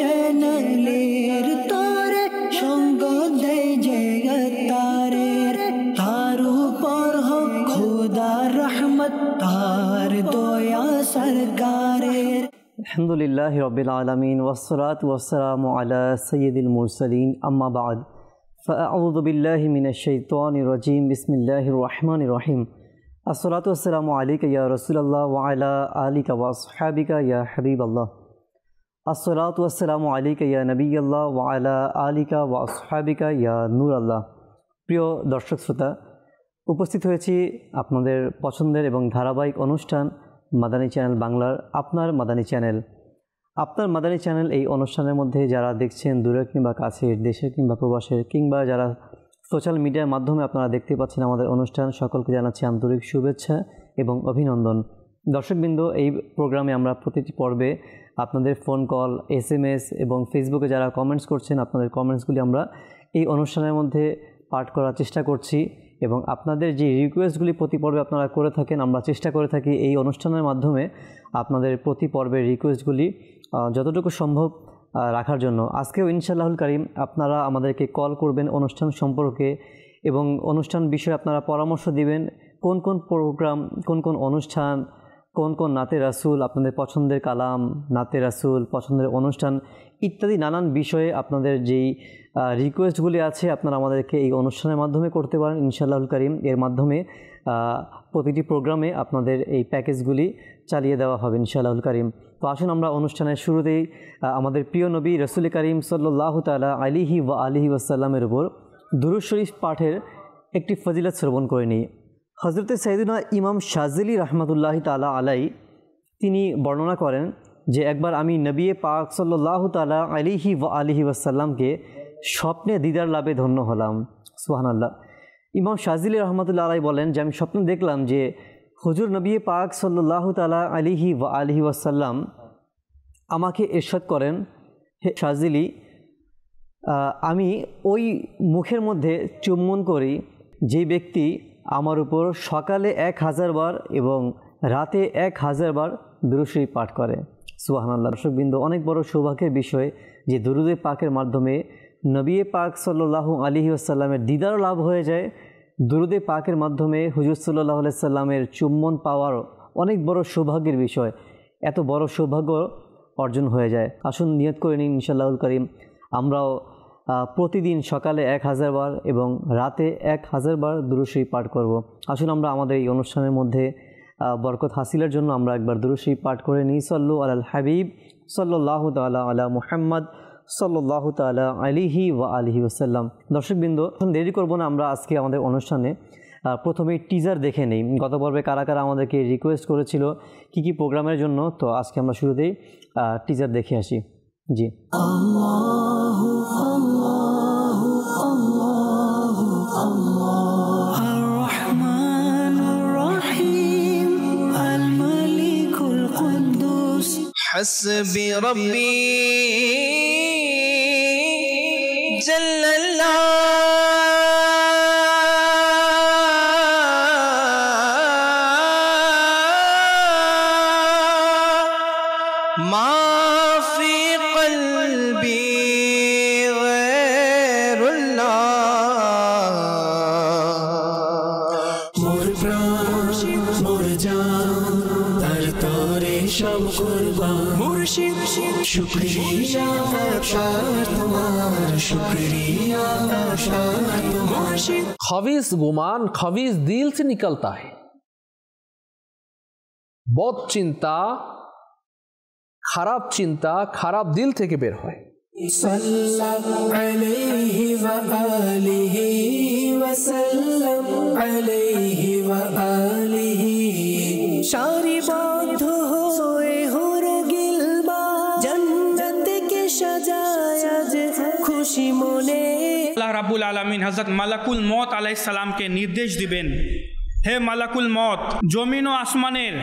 চ্যানেলের তোরে সঙ্গ দেয় যে তারের তার উপর হোক খোদার রহমত তার দয়া সরকারের। আলহামদুলিল্লাহি রাব্বিল আলামিন ওয়াসসালাতু ওয়াসসালামু আলা সাইয়্যিদিল মুরসালিন আম্মা বা'দ ফাআউযু বিল্লাহি মিনাশ শাইতানির রাজীম বিসমিল্লাহির রহমানির রহিম আসসালাতু ওয়াসসালামু আলাইকা ইয়া রাসূলুল্লাহ ওয়া আলা আলিকা ওয়া আসহাবিকা ইয়া হাবিবাল্লাহ আসসালাতু ওয়াসসালামু আলাইকা ইয়া নবিয়াল্লাহ ওয়া আলা আলিকা ওয়া আসহাবিকা ইয়া নূরাল্লাহ। প্রিয় দর্শক শ্রোতা, উপস্থিত হয়েছি আপনাদের পছন্দের এবং ধারাবাহিক অনুষ্ঠান মাদানী চ্যানেল বাংলার আপনার মাদানী চ্যানেল। আপনার মাদানী চ্যানেল এই অনুষ্ঠানের মধ্যে যারা দেখছেন দূরে কিংবা কাছের, দেশের কিংবা প্রবাসের, কিংবা যারা সোশ্যাল মিডিয়ার মাধ্যমে আপনারা দেখতে পাচ্ছেন আমাদের অনুষ্ঠান, সকলকে জানাচ্ছি আন্তরিক শুভেচ্ছা এবং অভিনন্দন। দর্শকবৃন্দ, এই প্রোগ্রামে আমরা প্রতিটি পর্বে আপনাদের ফোন কল, SMS এবং ফেসবুকে যারা কমেন্টস করছেন আপনাদের কমেন্টসগুলি আমরা এই অনুষ্ঠানের মধ্যে পাঠ করার চেষ্টা করছি এবং আপনাদের যে রিকোয়েস্টগুলি প্রতি পর্বে আপনারা করে থাকেন আমরা চেষ্টা করে থাকি এই অনুষ্ঠানের মাধ্যমে আপনাদের প্রতি পর্বের রিকোয়েস্টগুলি যতটুকু সম্ভব রাখার জন্য। আজকেও ইনশাআল্লাহুল কারীম আপনারা আমাদেরকে কল করবেন অনুষ্ঠান সম্পর্কে এবং অনুষ্ঠান বিষয়ে আপনারা পরামর্শ দিবেন, কোন কোন প্রোগ্রাম, কোন কোন অনুষ্ঠান, কোন কোন নাতে রাসূল, আপনাদের পছন্দের কালাম, নাতে রাসূল, পছন্দের অনুষ্ঠান ইত্যাদি নানান বিষয়ে আপনাদের যেই রিকোয়েস্টগুলি আছে আপনারা আমাদেরকে এই অনুষ্ঠানের মাধ্যমে করতে পারেন ইনশাআল্লাহুল কারীম। এর মাধ্যমে প্রতিটি প্রোগ্রামে আপনাদের এই প্যাকেজগুলি চালিয়ে দেওয়া হবে ইনশাআল্লাহুল কারীম। তো আসুন আমরা অনুষ্ঠানের শুরুতেই আমাদের প্রিয় নবী রাসূল কারীম সাল্লাল্লাহু তাআলা আলাইহি ওয়া আলিহি ওয়াসাল্লামের উপর দুরূদ শরীফ পাঠের একটি ফজিলত শ্রবণ করে নিই। হযরতে সাইয়্যিদুনা ইমাম শাযিলি রাহমাতুল্লাহি তাআলা আলাইহি তিনি বর্ণনা করেন যে একবার আমি নবী পাক সাল্লাল্লাহু তাআলা আলাইহি ওয়া আলিহি ওয়াসাল্লামকে স্বপ্নে দিদার লাভে ধন্য হলাম। সুবহানাল্লাহ। ইমাম শাযিলি রাহমাতুল্লাহি আলাইহি বলেন যে আমি স্বপ্নে দেখলাম যে হুজুর নবী পাক সাল্লাল্লাহু তাআলা আলাইহি ওয়া আলিহি ওয়াসাল্লাম আমাকে ইরশাদ করেন, হে শাযিলি, আমি ওই মুখের মধ্যে চুম্বন করি যে ব্যক্তি আমার উপর সকালে 1000 বার এবং রাতে 1000 বার দুরূদ শরীফ পাঠ করে। সুবহানাল্লাহ। দর্শকবৃন্দ, অনেক বড় সৌভাগ্যের বিষয় যে দুরূদে পাকের মাধ্যমে নবী পাক সাল্লাল্লাহু আলাইহি ওয়াসাল্লামের দিদার লাভ হয়ে যায়। দুরূদে পাকের মাধ্যমে হুজুর সাল্লাল্লাহু আলাইহি সাল্লামের চুম্বন পাওয়ার অনেক বড় সৌভাগ্যের বিষয়, এত বড় সৌভাগ্য অর্জন হয়ে যায়। আসুন নিয়ত করে নিন ইনশাআল্লাহুল কারীম আমরাও প্রতিদিন সকালে 1000 বার এবং রাতে 1000 বার দুরূদ শরীফ পাঠ করব। আসুন আমরা আমাদের এই অনুষ্ঠানের মধ্যে বরকত হাসিলের জন্য আমরা একবার দুরূদ শরীফ পাঠ করে নিই। সাল্লু আলাল হাবিব সাল্লাল্লাহু তাআলা আলা মুহাম্মদ সাল্লাল্লাহু তাআলা আলাইহি ওয়া আলিহি ওয়াসাল্লাম। দর্শকবৃন্দ, দেরি করব না, আমরা আজকে আমাদের অনুষ্ঠানে প্রথমেই টিজার দেখে নেই। গত পর্বে কারা কারা আমাদেরকে রিকোয়েস্ট করেছিল কি কি প্রোগ্রামের জন্য, তো আজকে আমরা শুরুতেই টিজার দেখে আসি। জি। আল্লাহু আল্লাহু আল্লাহু আল্লাহ আর রহমানুর রহিম আল মালিকুল কুদ্দুস হাসবি রাব্বি জাল্লাল্লাহ মা ফি কলবি গায়রুল্লাহ। মোর প্রাণ মোর জান তার তোরে সব কুরবান, মুর্শিদ শুকরিয়া তোমার शुक्रिया खबीस गुमान खबीस दिल से निकलता है। बहुत चिंता खराब दिल থেকে বের হয়। सल्लल्लाहु अलैहि व आलिहि वसल्लम अलैहि व आलिहि सारीबद्ध होए हुरे गिलबा जन्नत के सजाया जे खुशी मने। আল্লাহ রাব্বুল আলামিন হযরত মালাকুল মউত আলাইহিস সালামকে নির্দেশ দিবেন, হে মালাকুল মউত, জমিন ও আসমানের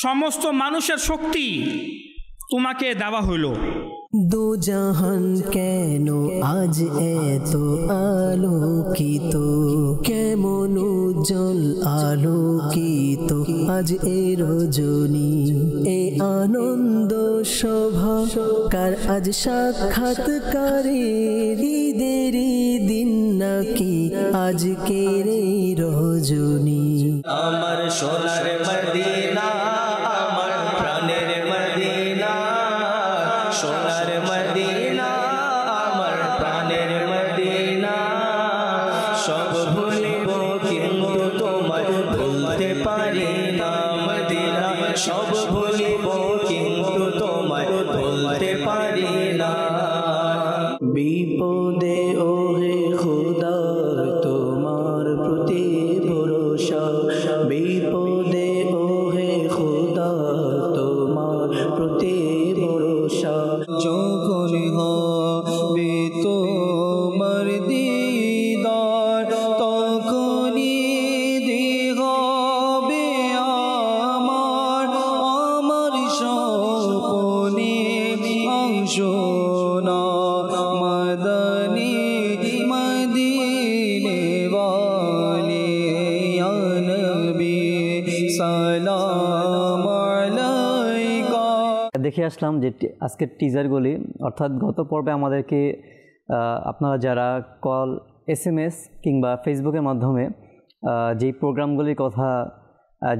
সমস্ত মানুষের শক্তি তোমাকে দেওয়া হলো। দু জাহান কেন আজ এত আলোকিত, কেমন উজ্জ্বল আলোকিত আজ এ রজনী, এ আনন্দ শোভা কার আজ সাক্ষাৎকারের ঈদেরই দিন নাকি আজকের এই রজনী। আমার সোনার মদিনা, আমার প্রাণের মদিনা, সোনার মদিনা, আমার প্রাণের মদিনা। সব ভুলিব কিন্তু তোমায় ভুলতে পারি না মদিনা, সব ভুলিব কিন্তু তোমায় ভুলতে পারি না। বিপদে ওহে খোদার তোমার প্রতি ভরসা, বিপদে ওহে খোদা তোমার প্রতি ভরসা। যখন হবে তোমার দিদার তখনই হবে আমার, আমার স্বপ্নে অংশ না মদনী মদিনে वाले या नबी सलाम अलैका। দেখে আসলাম যে আজকের টিজারগুলি, অর্থাৎ গত পর্বে আমাদেরকে আপনারা যারা কল, SMS কিংবা ফেসবুকের মাধ্যমে যেই প্রোগ্রামগুলির কথা,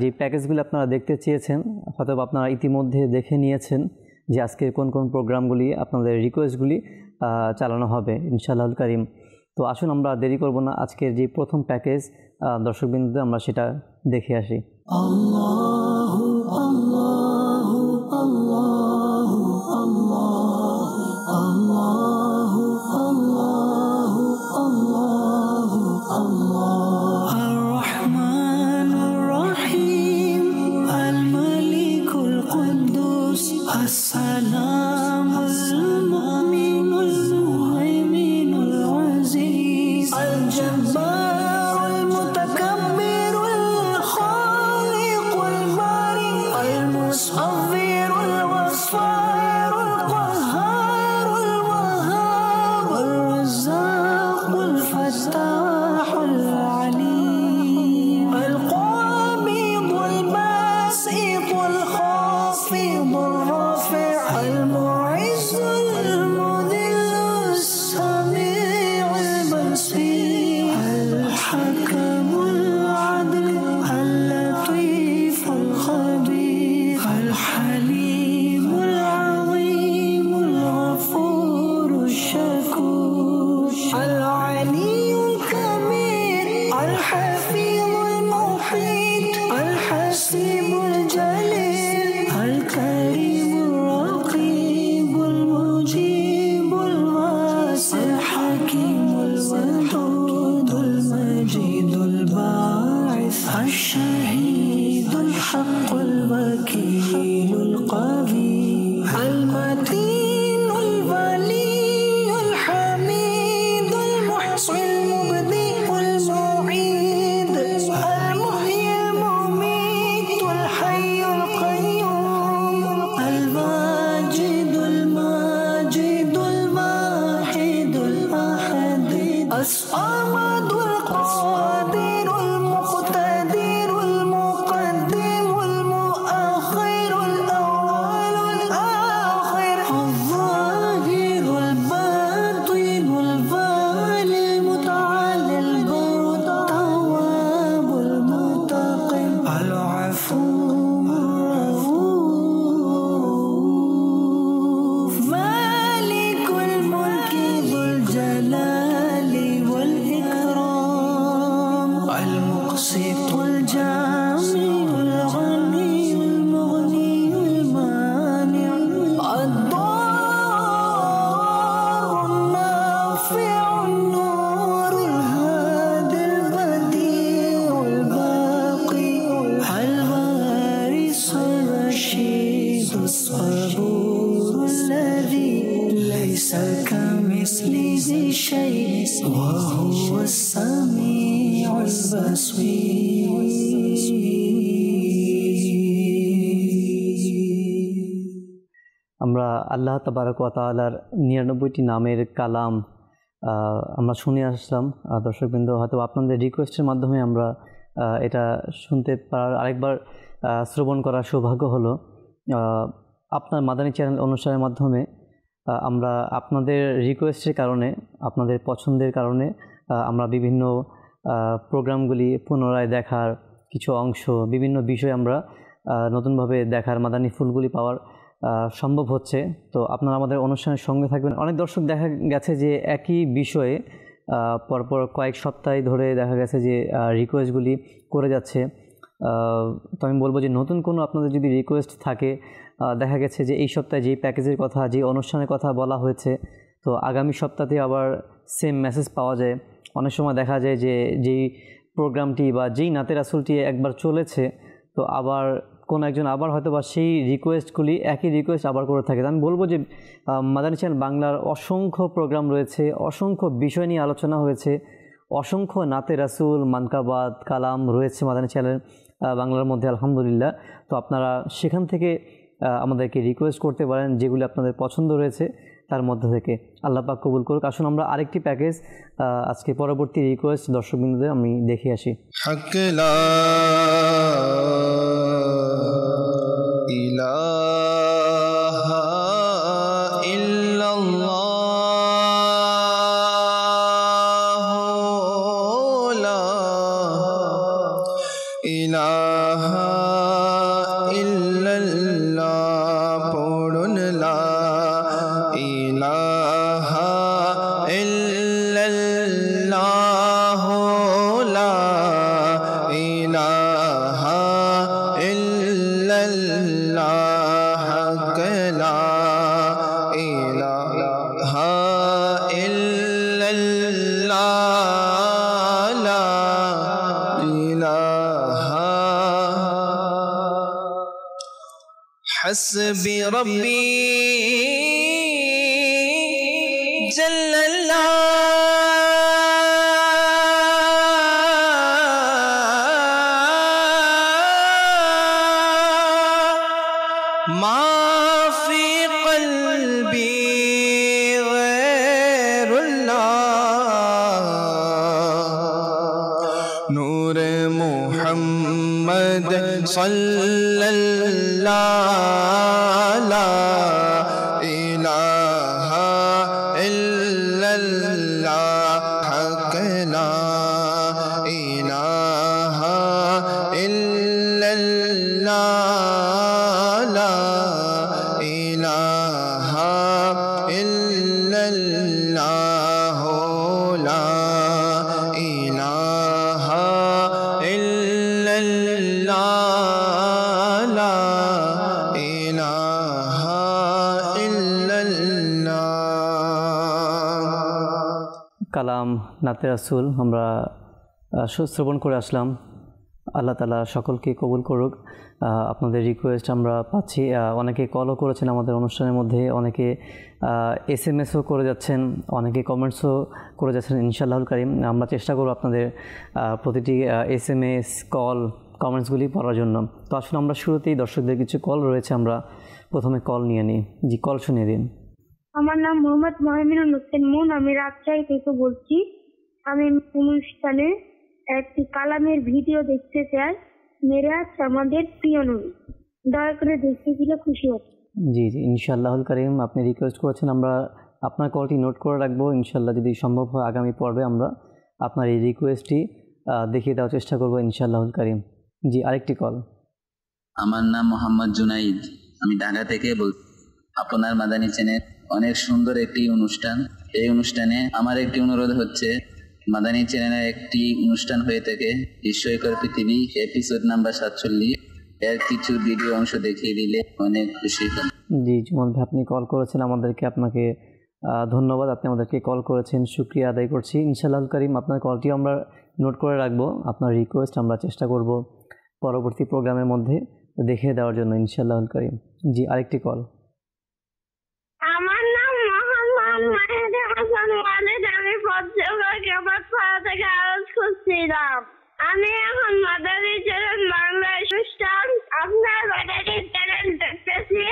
যে প্যাকেজগুলি আপনারা দেখতে চেয়েছেন, হয়তো আপনারা ইতিমধ্যে দেখে নিয়েছেন যে আজকের কোন কোন প্রোগ্রামগুলি আপনাদের রিকোয়েস্টগুলি চালানো হবে ইনশাআল্লাহ কারীম। তো আসুন আমরা দেরি করব না, আজকের যে প্রথম প্যাকেজ দর্শকবৃন্দদের আমরা সেটা দেখে আসি। আল্লাহু আল্লাহু আল্লাহু আল্লাহু আল্লাহু আল্লাহু আল্লাহ আর রহমানুর রহিম আল মালিকুল কুদ্দুস আসসালামুল মুমিনুল মুহাইমিনুল আজিজ আল জব্বারুল মুতাকাব্বিরুল খালিকুল বারি আল মুসাవ్বিরুল গফফারুল قهارুল ওয়াহাবুর রাজ্জাকুল ফাত্তাহুল আলীম আল কাবিদুল বাসিতুল খাফিদুর রাফি আল মুইজ্জুল মুদিল্লুস সামিউল বাসীর আল হাকামুল আদল আল লতীফুল খবীর আল হালিমুল আযীমুল গফুরুশ শাকুর আল আলিয়ুল কাবীর আল হাফিজুল মুহীত আল হাসিবুল জালিল আল কারীমুর রাকীবুল মুজীবুল ওয়াসি আল হাকীমুল ওয়াদুদুল মাজিদুল বাঈস আল শাহীদুল হাক্কুল ওয়াকিলুল কবী আল মাতিনুল ওয়ালিয়ুল হামিদুল মুহসিল মুবদিউল মুঈদ আল মুহয়িল মুমীতুল হাyyul qayyum আল ওয়াজিদুল মাজিদুল ওয়াহিদুল আহাদ as-samadul qadirul muqtadirul muqaddimul muakhirul awwalul akhir al-zahirul batinul walil muta'allil barut tawwabul muttaqin al-afuwwur rauf malikul mulki dhul jalali wal ikram al-muqsitul jami'ul ghaniyul mughniyul mani'ul ad-darrun nafi'un nurul hadil badi'ul baqi al-warisul rashidus saburul ladhi laysa kamithlihi shay'un wa huwa as-sami'ul basir। আমরা আল্লাহ তাবারক ওয়া তাআলার ৯৯টি নামের কালাম আমরা শুনে আসলাম। দর্শকবৃন্দ, হয়তো আপনাদের রিকোয়েস্টের মাধ্যমে আমরা এটা শুনতে পারার আরেকবার শ্রবণ করার সৌভাগ্য হলো। আপনার মাদানী চ্যানেল অনুষ্ঠানের মাধ্যমে আমরা আপনাদের রিকোয়েস্টের কারণে, আপনাদের পছন্দের কারণে আমরা বিভিন্ন প্রোগ্রামগুলি পুনরায় দেখার কিছু অংশ, বিভিন্ন বিষয় আমরা নতুনভাবে দেখার, মাদানী ফুলগুলি পাওয়ার সম্ভব হচ্ছে। তো আপনারা আমাদের অনুষ্ঠানের সঙ্গে থাকবেন। অনেক দর্শক দেখা গেছে যে একই বিষয়ে পরপর কয়েক সপ্তাহ ধরে দেখা গেছে যে রিকোয়েস্টগুলি করে যাচ্ছে। তো আমি বলবো যে নতুন কোনো আপনাদের যদি রিকোয়েস্ট থাকে, দেখা গেছে যে এই সপ্তাহে যেই প্যাকেজের কথা, যেই অনুষ্ঠানের কথা বলা হয়েছে, তো আগামী সপ্তাহে আবার সেম মেসেজ পাওয়া যায়। অনেক সময় দেখা যায় যে যেই প্রোগ্রামটি বা যেই নাতে রাসূলটি একবার চলেছে, তো আবার কোন একজন আবার হয়তো বা সেই রিকোয়েস্টগুলি, একই রিকোয়েস্ট আবার করে থাকে। আমি বলবো যে মাদানী চ্যানেল বাংলার অসংখ্য প্রোগ্রাম রয়েছে, অসংখ্য বিষয় নিয়ে আলোচনা হয়েছে, অসংখ্য নাতে রাসূল, মানকাবাত, কালাম রয়েছে মাদানী চ্যানেল বাংলার মধ্যে, আলহামদুলিল্লাহ। তো আপনারা সেখান থেকে আমাদেরকে রিকোয়েস্ট করতে পারেন যেগুলি আপনাদের পছন্দ রয়েছে তার মধ্যে থেকে। আল্লাহ পাক কবুল করুক। আসুন আমরা আরেকটি প্যাকেজ আজকে পরবর্তী রিকোয়েস্ট দর্শকবৃন্দদের আমি দেখে আসি। হক লা ইলাহা ইল্লাল্লাহু লা ইলাহা ইল্লাল্লাহ পড়ুন লা ইলাহা ইল্লাল্লাহু লা ইলাহা ইল্লাল্লাহ হক লা ইলাহা ইল্লাল্লাহ লা ইলাহা حسبي ربي جل الله ما في قلبي غير الله نور محمد صلى الله لا إله إلا الله حق لا إله إلا الله لا إله إلا الله لا إله إلا الله لا إله إلا الله কালাম, নাতে রাসূল আমরা শ্রবণ করে আসলাম। আল্লাহ তাআলা সকলকে কবুল করুক। আপনাদের রিকোয়েস্ট আমরা পাচ্ছি। অনেকে কলও করেছেন আমাদের অনুষ্ঠানের মধ্যে, অনেকে SMS-ও করে যাচ্ছেন, অনেকে কমেন্টসও করে যাচ্ছেন। ইনশাআল্লাহুল কারীম আমরা চেষ্টা করব আপনাদের প্রতিটি SMS, কল, কমেন্টসগুলি পড়ার জন্য। তো আসলে আমরা শুরুতেই দর্শকদের কিছু কল রয়েছে, আমরা প্রথমে কল নিয়ে নিই। জি, কল শুনিয়ে দিন। আমার নাম মোহাম্মদ মহিমিনুল হোসেন মুন, আমি রাজশাহী থেকে বলছি। আমি অনুষ্ঠানে একটি কালামের ভিডিও দেখতে চাই। মেরাজ আমাদের প্রিয় নবী, দয়া করে দেখতে দিলে খুশি হব। জি জি, ইনশাআল্লাহুল কারীম আপনি রিকোয়েস্ট করেছেন, আমরা আপনার কলটি নোট করে রাখবো। ইনশাআল্লাহ যদি সম্ভব হয় আগামী পর্বে আমরা আপনার এই রিকোয়েস্টটি দেখিয়ে দেওয়ার চেষ্টা করবো ইনশাআল্লাহুল কারীম। জি, আরেকটি কল। আমার নাম মোহাম্মদ জুনাইদ, আমি ঢাকা থেকে বলছি। আপনার মাদানী চ্যানেল অনেক সুন্দর একটি অনুষ্ঠান। এই অনুষ্ঠানে আমার একটি অনুরোধ হচ্ছে, মাদানী চ্যানেলের একটি অনুষ্ঠান হয়ে থাকে বিস্ময়কর পৃথিবী, এপিসোড নাম্বার 47, এর কিছু ভিডিও অংশ দেখিয়ে দিলে অনেক খুশি হব। জি জুমন ভাই, আপনি কল করেছেন আমাদেরকে, আপনাকে ধন্যবাদ। আপনি আমাদেরকে কল করেছেন, শুকরিয়া আদায় করছি। ইনশাআল্লাহুল কারীম আপনার কলটি আমরা নোট করে রাখবো। আপনার রিকোয়েস্ট আমরা চেষ্টা করব পরবর্তী প্রোগ্রামের মধ্যে দেখিয়ে দেওয়ার জন্য ইনশাআল্লাহুল কারীম। জি, আরেকটি কল। আমার নাম মোহাম্মদ মাহিদি হাসান ওয়ালিদ, আমি পঞ্চগড় কেবাদপাড়া থেকে আওয়াজ করছিলাম। আমি এখন মাদানী চ্যানেল বাংলা অনুষ্ঠান, আপনার মাদানী চ্যানেল দেখতেছি,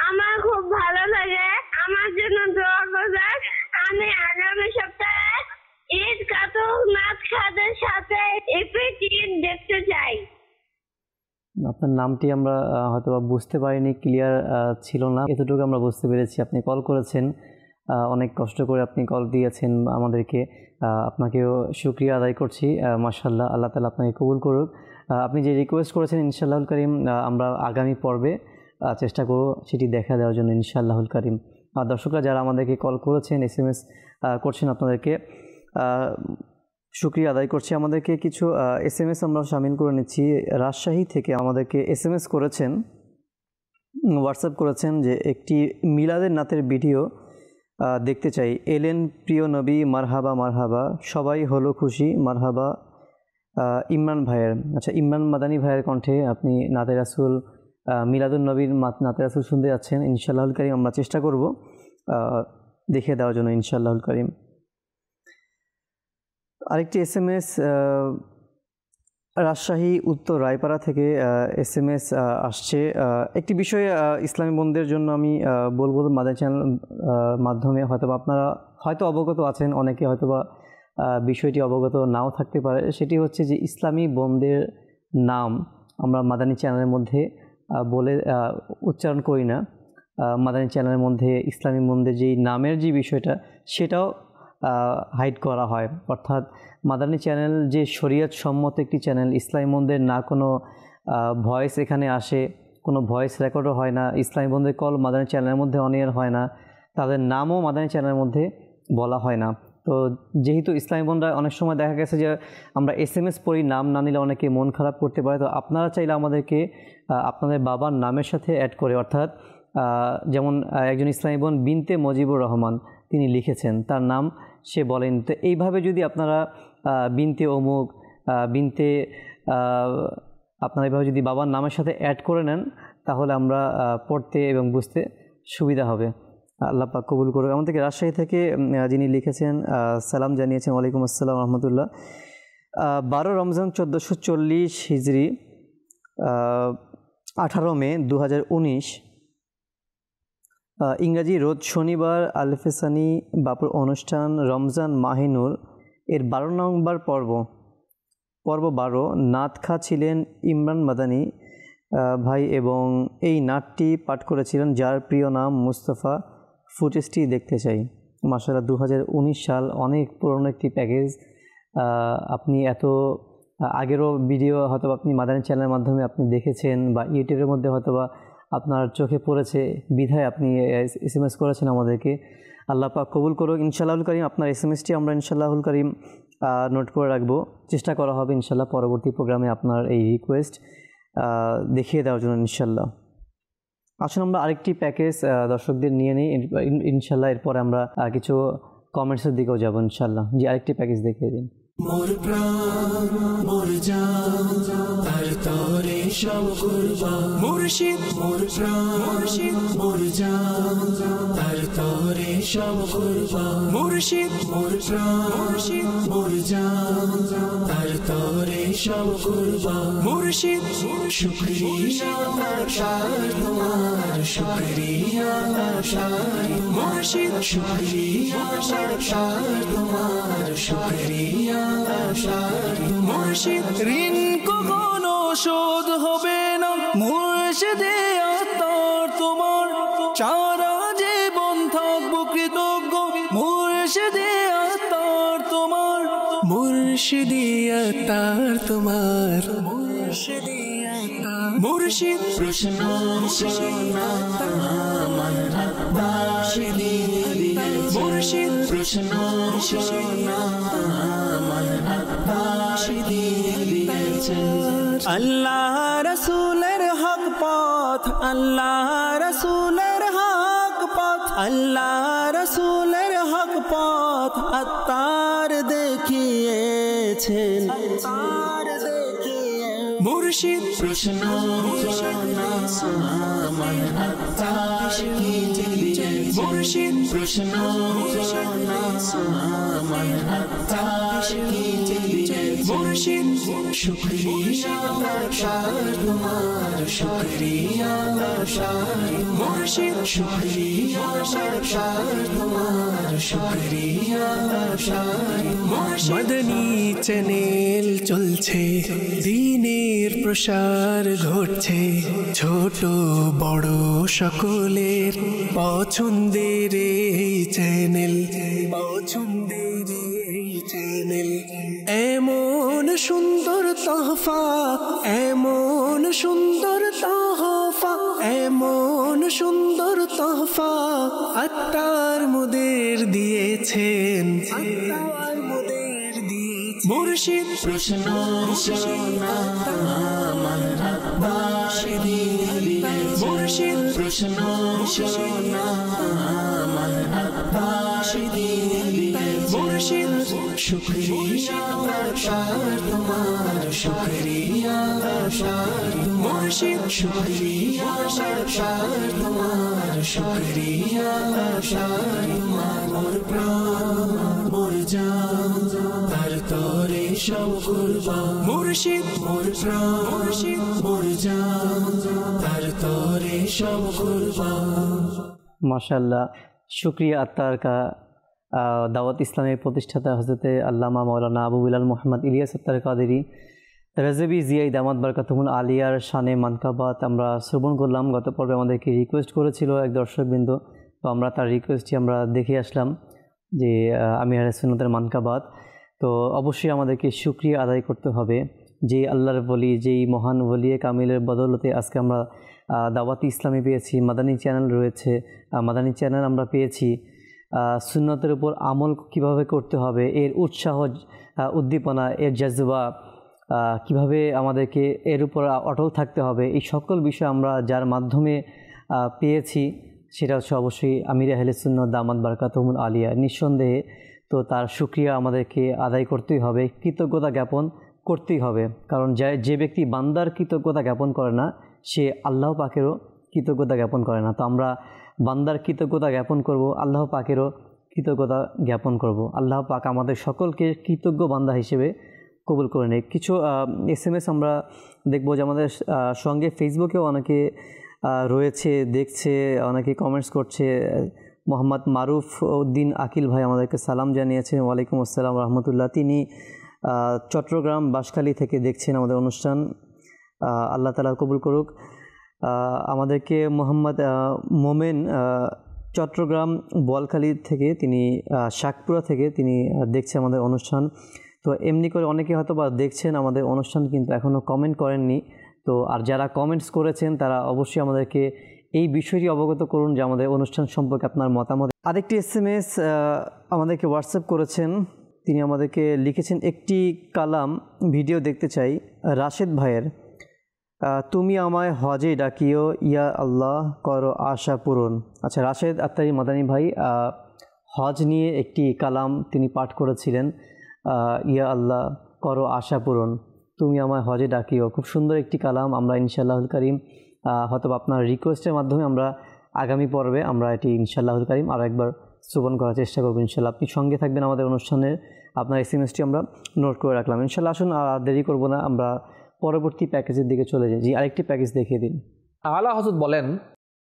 আমার খুব ভালো লাগে। আমার জন্য দোয়া করবেন। আমি আগামী সপ্তাহে ঈদ কাতুল নাচ খাদের সাথে ইপিটি দেখতে আপনার নামটি আমরা হয়তো বুঝতে পারিনি, ক্লিয়ার ছিল না, এতটুকু আমরা বুঝতে পেরেছি। আপনি কল করেছেন, অনেক কষ্ট করে আপনি কল দিয়েছেন আমাদেরকে, আপনাকেও শুকরিয়া আদায় করছি। মাশাআল্লাহ, আল্লাহ তাআলা আপনাকে কবুল করুক। আপনি যে রিকোয়েস্ট করেছেন ইনশাআল্লাহুল কারীম আমরা আগামী পর্বে চেষ্টা করব সেটি দেখা দেওয়ার জন্য ইনশাআল্লাহুল কারীম। আর দর্শকরা যারা আমাদেরকে কল করেছেন, SMS করছেন, আপনাদেরকে শুকরিয়া আদায় করছি। আমাদেরকে কিছু SMS আমরা শামিল করে নিচ্ছি। রাজশাহী থেকে আমাদেরকে SMS করেছেন, হোয়াটসঅ্যাপ করেছেন যে একটি মিলাদের নাতের ভিডিও দেখতে চাই। এলেন প্রিয় নবী মারহাবা মারহাবা, সবাই হলো খুশি মারহাবা। ইমরান ভাইয়ের, আচ্ছা ইমরান মাদানী ভাইয়ের কণ্ঠে আপনি নাতে রাসূল মিলাদুন নবীর নাতে রাসূল শুনতে যাচ্ছেন। ইনশাআল্লাহুল কারীম আমরা চেষ্টা করব দেখিয়ে দেওয়ার জন্য ইনশাআল্লাহুল কারীম। আরেকটি SMS রাজশাহী উত্তর রায়পাড়া থেকে SMS আসছে। একটি বিষয়ে ইসলামী বোনদের জন্য আমি বলবো, মাদানী চ্যানেল মাধ্যমে হয়তো আপনারা হয়তো অবগত আছেন, অনেকে হয়তো বা বিষয়টি অবগত নাও থাকতে পারে। সেটি হচ্ছে যে ইসলামী বোনদের নাম আমরা মাদানী চ্যানেলের মধ্যে বলে উচ্চারণ করি না। মাদানী চ্যানেলের মধ্যে ইসলামী বোনদের যেই নামের যে বিষয়টা সেটাও হাইড করা হয়। অর্থাৎ মাদানী চ্যানেল যে শরীয়ত সম্মত একটি চ্যানেল, ইসলামী বোনদের না কোনো ভয়েস এখানে আসে, কোনো ভয়েস রেকর্ডও হয় না, ইসলামী বোনদের কল মাদানী চ্যানেলের মধ্যে অন এয়ার হয় না, তাদের নামও মাদানী চ্যানেলের মধ্যে বলা হয় না। তো যেহেতু ইসলামী বোনরা অনেক সময় দেখা গেছে যে আমরা SMS পড়ি, নাম না নিলে অনেকে মন খারাপ করতে পারে। তো আপনারা চাইলে আমাদেরকে আপনাদের বাবার নামের সাথে অ্যাড করে, অর্থাৎ যেমন একজন ইসলামী বোন বিনতে মজিবুর রহমান তিনি লিখেছেন, তার নাম সে বলেন। তো এইভাবে যদি আপনারা বিনতে অমুক, বিনতে আপনারা এইভাবে যদি বাবার নামের সাথে অ্যাড করে নেন তাহলে আমরা পড়তে এবং বুঝতে সুবিধা হবে। আল্লাহ পাক কবুল করুক। আমাদেরকে রাজশাহী থেকে যিনি লিখেছেন সালাম জানিয়েছেন, ওয়ালাইকুম আসসালাম রহমতুল্লাহ। 12 রমজান 1440 হিজরি, 18 মে 2019 ইংরাজি রোজ শনিবার আলফেসানি বাপুর অনুষ্ঠান রমজান মাহিনুর এর 12 নম্বর পর্ব 12 নাতখা ছিলেন ইমরান মাদানী ভাই এবং এই নাটটি পাঠ করেছিলেন যার প্রিয় নাম মুস্তাফা। ফুটেজটি দেখতে চাই। মাশাআল্লাহ, 2019 সাল, অনেক পুরনো একটি প্যাকেজ। আপনি এত আগেরও ভিডিও হয়তো আপনি মাদানী চ্যানেলের মাধ্যমে আপনি দেখেছেন বা ইউটিউবের মধ্যে হয়তো বা আপনার চোখে পড়েছে, বিধায় আপনি SMS করেছেন আমাদেরকে। আল্লাহ পাক কবুল করুক ইনশাআল্লাহুল কারীম। আপনার SMSটি আমরা ইনশাআল্লাহুল কারীম নোট করে রাখবো, চেষ্টা করা হবে ইনশাআল্লাহ পরবর্তী প্রোগ্রামে আপনার এই রিকোয়েস্ট দেখিয়ে দেওয়ার জন্য ইনশাআল্লাহ। আসুন আমরা আরেকটি প্যাকেজ দর্শকদের নিয়ে নিই ইনশাআল্লাহ, এরপরে আমরা কিছু কমেন্টসের দিকেও যাব ইনশাআল্লাহ। জি, আরেকটি প্যাকেজ দেখিয়ে দিন। মোর প্রাণ মোর জান তার তরে সব কুরবান, মুর্শিদ মোর প্রাণ মুর্শিদ মোর জান তার তরে সব কুরবান, মুর্শিদ মোর প্রাণ মুর্শিদ মোর জান তার তরে সব কুরবান, মুর্শিদ শুকরিয়া আশার তোমার, শুকরিয়া আশার মুর্শিদ, শুকরিয়া আশার তোমার, শুকরিয়া মুর্শিদ। ঋণ কখনো শোধ হবে না মুর্শিদে আতার তোমার, সারা জীবন থাকবো কৃতজ্ঞ মুর্শিদে আতার তোমার, মুর্শিদে আতার তোমার, মুর্শিদে আতার মুর্শিদ প্রশ্ন শোনা আমার আত্মাশিদি মুর্শিদ প্রশ্ন শোনা আল্লাহ রসুলের হক পথ, আল্লাহ রসুলের হক পথ, আল্লাহ রসুলের হক পথ আত্মার দেখিয়েছেন, মুর্শিদ প্রশ্ন মুর্শিদ প্রশ্ন মুর্শিদ শুকরিয়া আশার তোমার, শুকরিয়া আশার মুর্শিদ, শুকরিয়া আশার তোমার, তোমার শুকরিয়া মদনী চ্যানেল চলছে, দ্বীনের প্রসার ঘটছে, ছোট বড় সকলের পছন্দের এই চ্যানেল, পছন্দের এই চ্যানেল। এমন সুন্দর তোহফা, এমন সুন্দর তোহফা, এমন সুন্দর তোহফা আত্মার মুদের দিয়েছেন, আত্মার মুদের দিয়েছেন। মুর্শিদ প্রশ্ন শোনা আমার আব্বাসে দিবে, মুর্শিদ প্রশ্ন শোনা আমার আব্বাসে দিবে, মুর্শিদ শুকরিয়া তোমার শুকরিয়া মুর্শিদ শুকরিয়া তোমার শুকরিয়া মোর প্রাণ মোর জান তার তোরে সব কুরবান, মুর্শিদ মোর প্রাণ মুর্শিদ মোর জান তার তোরে সব কুরবান। মাশাআল্লাহ, শুকরিয়া আত্মার কা দাওয়াত ইসলামের প্রতিষ্ঠাতা হযরতে আল্লামা মাওলানা আবু বিলাল মোহাম্মদ ইলিয়াস আত্তার কাদেরী রাজবি জিয়াই দামাত বারকাতুহুল আলিয়ার শানে মানকাবাত আমরা শ্রবণ করলাম। গত পর্বে আমাদেরকে রিকোয়েস্ট করেছিল এক দর্শকবৃন্দ, তো আমরা তার রিকোয়েস্টটি আমরা দেখে আসলাম যে আমির আহলে সুন্নাতের মানকাবাত। তো অবশ্যই আমাদেরকে শুকরিয়া আদায় করতে হবে যে আল্লাহর ওলি, যেই মহান ওলিয়ে কামিলের বদৌলতে আজকে আমরা দাওয়াত ইসলামী পেয়েছি, মাদানী চ্যানেল রয়েছে, মাদানী চ্যানেল আমরা পেয়েছি। সুন্নতের উপর আমল কিভাবে করতে হবে, এর উৎসাহ উদ্দীপনা, এর জজবা কিভাবে আমাদেরকে এর উপর অটল থাকতে হবে, এই সকল বিষয় আমরা যার মাধ্যমে পেয়েছি সেটা হচ্ছে অবশ্যই আমির আহলে সুন্নাত দামাত বারকাতুহুল আলিয়া। নিঃসন্দেহে তো তার শুকরিয়া আমাদেরকে আদায় করতেই হবে, কৃতজ্ঞতা জ্ঞাপন করতেই হবে। কারণ যে ব্যক্তি বান্দার কৃতজ্ঞতা জ্ঞাপন করে না সে আল্লাহ পাকেরও কৃতজ্ঞতা জ্ঞাপন করে না। তো আমরা বান্দার কৃতজ্ঞতা জ্ঞাপন করব, আল্লাহ পাকেরও কৃতজ্ঞতা জ্ঞাপন করব। আল্লাহ পাক আমাদের সকলকে কৃতজ্ঞ বান্দা হিসেবে কবুল করে নেই। কিছু SMS আমরা দেখব যে আমাদের সঙ্গে ফেসবুকেও অনেকে রয়েছে, দেখছে, অনেকে কমেন্টস করছে। মোহাম্মদ মারুফ উদ্দিন আকিল ভাই আমাদেরকে সালাম জানিয়েছেন, ওয়ালাইকুম আসসালাম রহমতুল্লাহ। তিনি চট্টগ্রাম বাঁশখালী থেকে দেখছেন আমাদের অনুষ্ঠান, আল্লাহ তাআলা কবুল করুক। আমাদেরকে মোহাম্মদ মোমেন চট্টগ্রাম বোয়ালখালী থেকে, তিনি শাকপুরা থেকে তিনি দেখছে আমাদের অনুষ্ঠান। তো এমনি করে অনেকে হয়তো বা দেখছেন আমাদের অনুষ্ঠান কিন্তু এখনও কমেন্ট করেননি। তো আর যারা কমেন্টস করেছেন তারা অবশ্যই আমাদেরকে এই বিষয়টি অবগত করুন যে আমাদের অনুষ্ঠান সম্পর্কে আপনার মতামত। আরেকটি SMS আমাদেরকে হোয়াটসঅ্যাপ করেছেন, তিনি আমাদেরকে লিখেছেন একটি কালাম ভিডিও দেখতে চাই রাশেদ ভাইয়ের, তুমি আমায় হজে ডাকিও ইয়া আল্লাহ করো আশা পূরণ। আচ্ছা, রাশেদ আত্তারি মাদানী ভাই হজ নিয়ে একটি কালাম তিনি পাঠ করেছিলেন, ইয়া আল্লাহ করো আশা পূরণ, তুমি আমায় হজে ডাকিও। খুব সুন্দর একটি কালাম। আমরা ইনশাআল্লাহুল কারীম হয়তো আপনার রিকোয়েস্টের মাধ্যমে আমরা আগামী পর্বে আমরা এটি ইনশাআল্লাহুল কারীম আরও একবার শ্রবণ করার চেষ্টা করব ইনশাআল্লাহ। আপনি সঙ্গে থাকবেন আমাদের অনুষ্ঠানের, আপনার SMS-টি আমরা নোট করে রাখলাম ইনশাআল্লাহ। আসুন দেরি করব না, আমরা পরবর্তী প্যাকেজের দিকে চলে যাই। জি, আরেকটি প্যাকেজ দেখিয়ে দিন। আলা হযরত বলেন,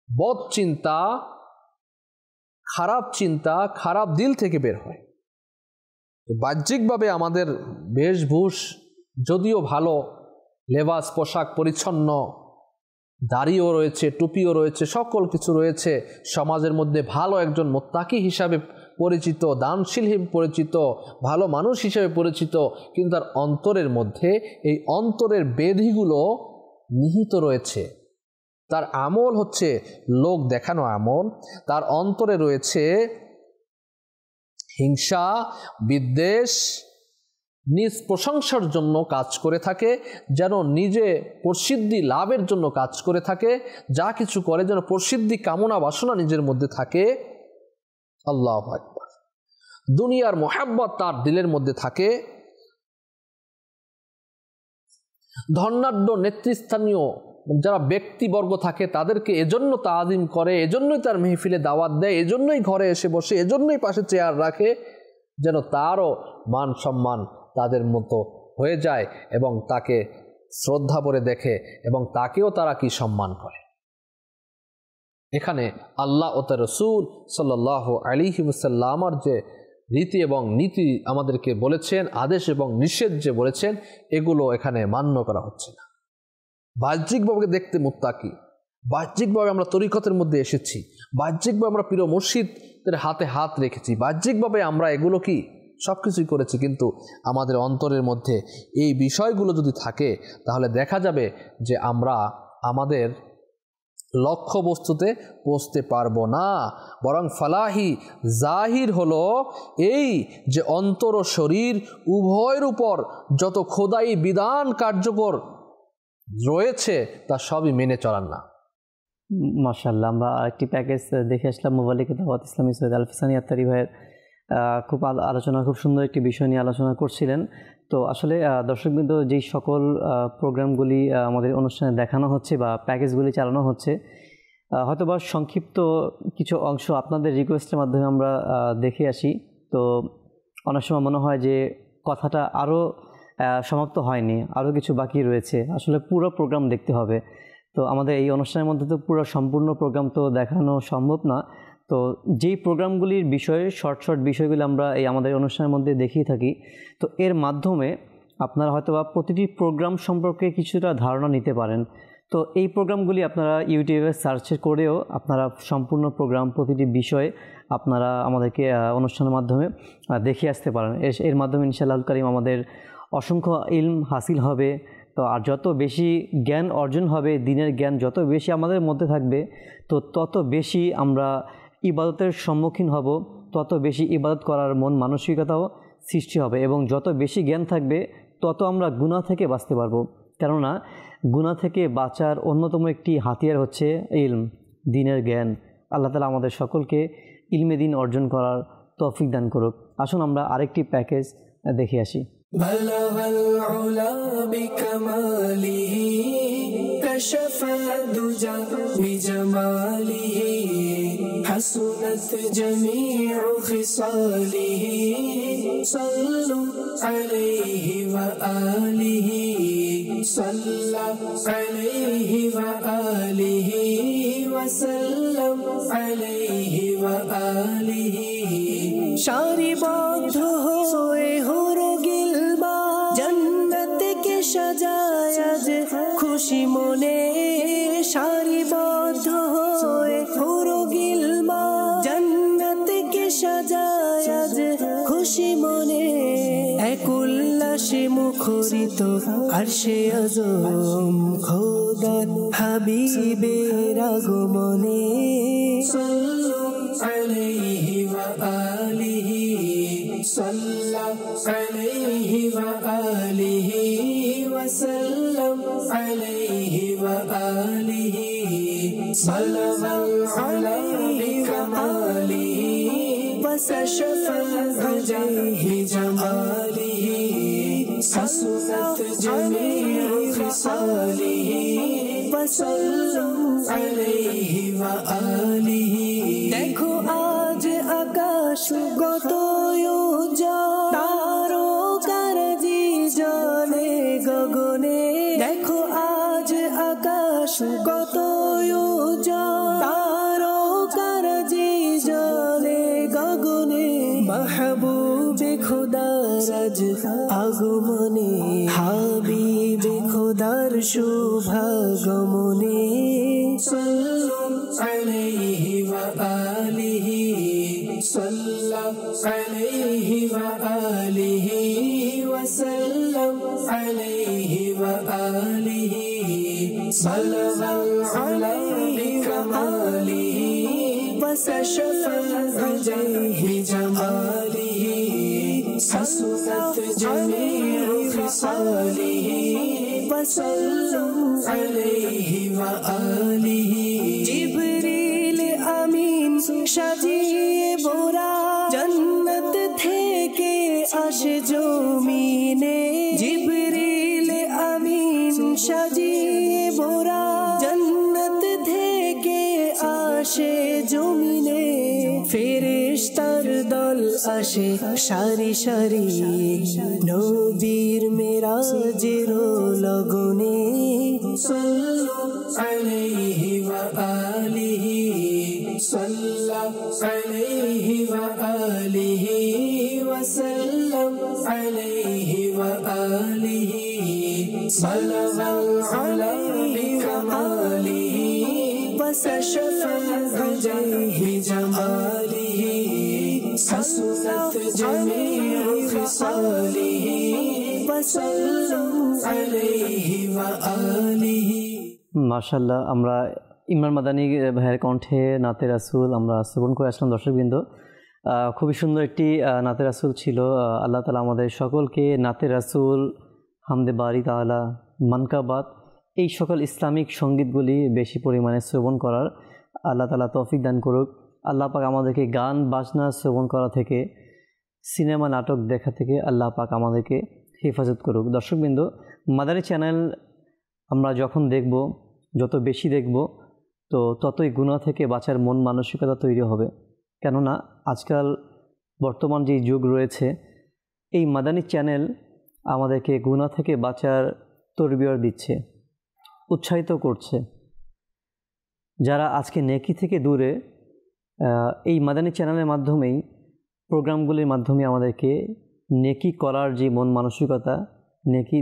বদ চিন্তা, খারাপ দিল থেকে বের হয়। বাহ্যিকভাবে আমাদের বেশভূষ যদিও ভালো, লেবাস পোশাক পরিচ্ছন্ন, দাড়িও রয়েছে, টুপিও রয়েছে, সকল কিছু রয়েছে, সমাজের মধ্যে ভালো একজন মুত্তাকি হিসাবে পরিচিত, দানশীল হিসেবে পরিচিত, ভালো মানুষ হিসেবে পরিচিত, কিন্তু তার অন্তরের মধ্যে এই অন্তরের বেধিগুলো নিহিত রয়েছে। তার আমল হচ্ছে লোক দেখানো আমল, তার অন্তরে রয়েছে হিংসা, বিদ্বেষ, নিজ প্রশংসার জন্য কাজ করে থাকে, যেন নিজে প্রসিদ্ধি লাভের জন্য কাজ করে থাকে, যা কিছু করে যেন প্রসিদ্ধি কামনা বাসনা নিজের মধ্যে থাকে। আল্লাহু আকবার। দুনিয়ার মোহাব্বত তার দিলের মধ্যে থাকে। ধনাঢ্য নেতৃস্থানীয় যারা ব্যক্তিবর্গ থাকে তাদেরকে এজন্য তাআযিম করে, এজন্যই তার মেহফিলে দাওয়াত দেয়, এজন্যই ঘরে এসে বসে, এজন্যই পাশে চেয়ার রাখে, যেন তারও মান সম্মান তাদের মতো হয়ে যায় এবং তাকে শ্রদ্ধা করে দেখে এবং তাকেও তারা কি সম্মান করে। এখানে আল্লাহ ও তার রাসূল সাল্লাল্লাহু আলাইহি ওয়াসাল্লামের যে রীতি এবং নীতি আমাদেরকে বলেছেন, আদেশ এবং নিষেধ যে বলেছেন, এগুলো এখানে মান্য করা হচ্ছে না। বাহ্যিকভাবে দেখতে মুত্তাকি, বাহ্যিকভাবে আমরা তরিকতের মধ্যে এসেছি, বাহ্যিকভাবে আমরা প্রিয় মুর্শিদের হাতে হাত রেখেছি, বাহ্যিকভাবে আমরা এগুলো কি সব কিছুই করেছি, কিন্তু আমাদের অন্তরের মধ্যে এই বিষয়গুলো যদি থাকে তাহলে দেখা যাবে যে আমরা আমাদের লক্ষ্য বস্তুতে পৌঁছতে পারবো না। বরং ফালাহি জাহির হলো এই যে অন্তর ও শরীর উভয়ের উপর যত খোদাই বিধান কার্যকর রয়েছে তা সবই মেনে চলার না। মাশাআল্লাহ, আমরা আরেকটি প্যাকেজ দেখে আসলাম মুবাল্লিগ দাওয়াত ইসলামী সৈয়দ আল ফিসানি আত্তারি ভাইয়ের খুব আলোচনা, খুব সুন্দর একটি বিষয় নিয়ে আলোচনা করছিলেন। তো আসলে দর্শকবৃন্দ, যেই সকল প্রোগ্রামগুলি আমাদের অনুষ্ঠানে দেখানো হচ্ছে বা প্যাকেজগুলি চালানো হচ্ছে, হয়তোবা সংক্ষিপ্ত কিছু অংশ আপনাদের রিকোয়েস্টের মাধ্যমে আমরা দেখে আসি। তো অনেক সময় মনে হয় যে কথাটা আরও সমাপ্ত হয়নি, আরও কিছু বাকি রয়েছে, আসলে পুরো প্রোগ্রাম দেখতে হবে। তো আমাদের এই অনুষ্ঠানের মধ্যে তো পুরো সম্পূর্ণ প্রোগ্রাম তো দেখানো সম্ভব না। তো যেই প্রোগ্রামগুলির বিষয়ে শর্ট বিষয়গুলি আমরা এই আমাদের অনুষ্ঠানের মধ্যে দেখিয়ে থাকি, তো এর মাধ্যমে আপনারা হয়তোবা প্রতিটি প্রোগ্রাম সম্পর্কে কিছুটা ধারণা নিতে পারেন। তো এই প্রোগ্রামগুলি আপনারা ইউটিউবে সার্চ করেও আপনারা সম্পূর্ণ প্রোগ্রাম প্রতিটি বিষয়ে আপনারা আমাদেরকে অনুষ্ঠানের মাধ্যমে দেখে আসতে পারেন। এর মাধ্যমে ইনশাআল্লাহ কারীম আমাদের অসংখ্য ইলম হাসিল হবে। তো আর যত বেশি জ্ঞান অর্জন হবে, দিনের জ্ঞান যত বেশি আমাদের মধ্যে থাকবে, তো তত বেশি আমরা ইবাদতের সম্মুখীন হব, তত বেশি ইবাদত করার মন মানসিকতাও সৃষ্টি হবে, এবং যত বেশি জ্ঞান থাকবে তত আমরা গুনাহ থেকে বাঁচতে পারবো। কেননা গুনাহ থেকে বাঁচার অন্যতম একটি হাতিয়ার হচ্ছে ইলম, দিনের জ্ঞান। আল্লাহ তাআলা আমাদের সকলকে ইলমে দিন অর্জন করার তৌফিক দান করুক। আসুন আমরা আরেকটি প্যাকেজ দেখে আসি। বলগল উলা বিকমালিহি কশফা দুজা বিজমালিহি হাসুনাত জামিউ খিসালিহি সাল্লু আলাইহি ওয়া আলিহি সাল্লাল্লাহু আলাইহি ওয়া আলিহি ওয়া সাল্লাম আলাইহি ওয়া আলিহি সারিবদ্ধ হয়ে হুরে গিলবা জান্নাত কে সাজায় আজ খুশি মনে সারিবদ্ধ হয়ে হুরে গিলবা জান্নাত কে সাজায় আজ খুশি মনে এক উল্লাসে মুখরিত আরশে আজম খোদার হাবিবের আগমনে সাল্লু আলাইহি ওয়া আলিহি সাল্লাল্লাহু আলাইহি ওয়া আলিহি ওয়া সাল্লাম আলাইহি ওয়া আলিহি সাল্লাল্লাহু আলাইহি কামালিহি ওয়াসাশফা আলাইহি জামালিহি হাসুনাত জামিউ খিসালিহি ওয়াসাল্লাম আলাইহি ওয়া আলিহি দেখো আজ আকাশ গত তারকারাজি জলে গগনে দেখো আজ আকাশ কত তারকারাজি জলে গগনে মাহবুবে খোদার আজ আগমনে হাবিবে খোদার শুভাগমনে সাল্লু আলাইহি ওয়া আলিহি সাল্লাল্লাহু আলাইহি ওয়া আলিহি ওয়া সাল্লাম আলাইহি ওয়া আলিহি সাল্লাল্লাহু আলাইহি কামালিহি ওয়াসাশফা আলাইহি জামালিহি হাসুনাত জামিউ খিসালিহি ওয়া সাল্লাম আলাইহি ওয়া আলিহি জিবরিল আমিন সাজিয়ে বোরা জান্নাত থেকে আসে জমিনে জিবরিল আমিন সাজিয়ে বোরা জান্নাত থেকে আসে জমিনে ফেরেশতার দল আসে সারি সারি নবীর মেরাজের লগনে সাল্লু আলাইহি ওয়া আলিহি صلى عليه وآله وسلم عليه وآله صلى عليه وآله وكشف عجيه بجماله حسنت جميع خصاله وسلم عليه وآله মাশাআল্লাহ। আমরা ইমরান মাদানী ভাইয়ের কণ্ঠে নাতে রাসূল আমরা শ্রবণ করে আসলাম দর্শকবৃন্দ। খুবই সুন্দর একটি নাতে রাসূল ছিল। আল্লাহ তাআলা আমাদের সকলকে নাতে রাসূল, হামদে বারি তাআলা, মানকাবাত এই সকল ইসলামিক সঙ্গীতগুলি বেশি পরিমাণে শ্রবণ করার আল্লাহ তাআলা তৌফিক দান করুক। আল্লাহ পাক আমাদেরকে গান বাজনা শ্রবণ করা থেকে, সিনেমা নাটক দেখা থেকে আল্লাহ পাক আমাদেরকে হেফাজত করুক। দর্শকবৃন্দ, মাদানী চ্যানেল আমরা যখন দেখব, যত বেশি দেখব, তো ততই গুনাহ থেকে বাঁচার মন মানসিকতা তৈরি হবে। কেননা আজকাল বর্তমান যে যুগ রয়েছে, এই মাদানী চ্যানেল আমাদেরকে গুনাহ থেকে বাঁচার তরবিয়ত দিচ্ছে, উৎসাহিত করছে। যারা আজকে নেকি থেকে দূরে, এই মাদানী চ্যানেলের মাধ্যমেই, প্রোগ্রামগুলির মাধ্যমে আমাদেরকে নেকি করার যে মন মানসিকতা,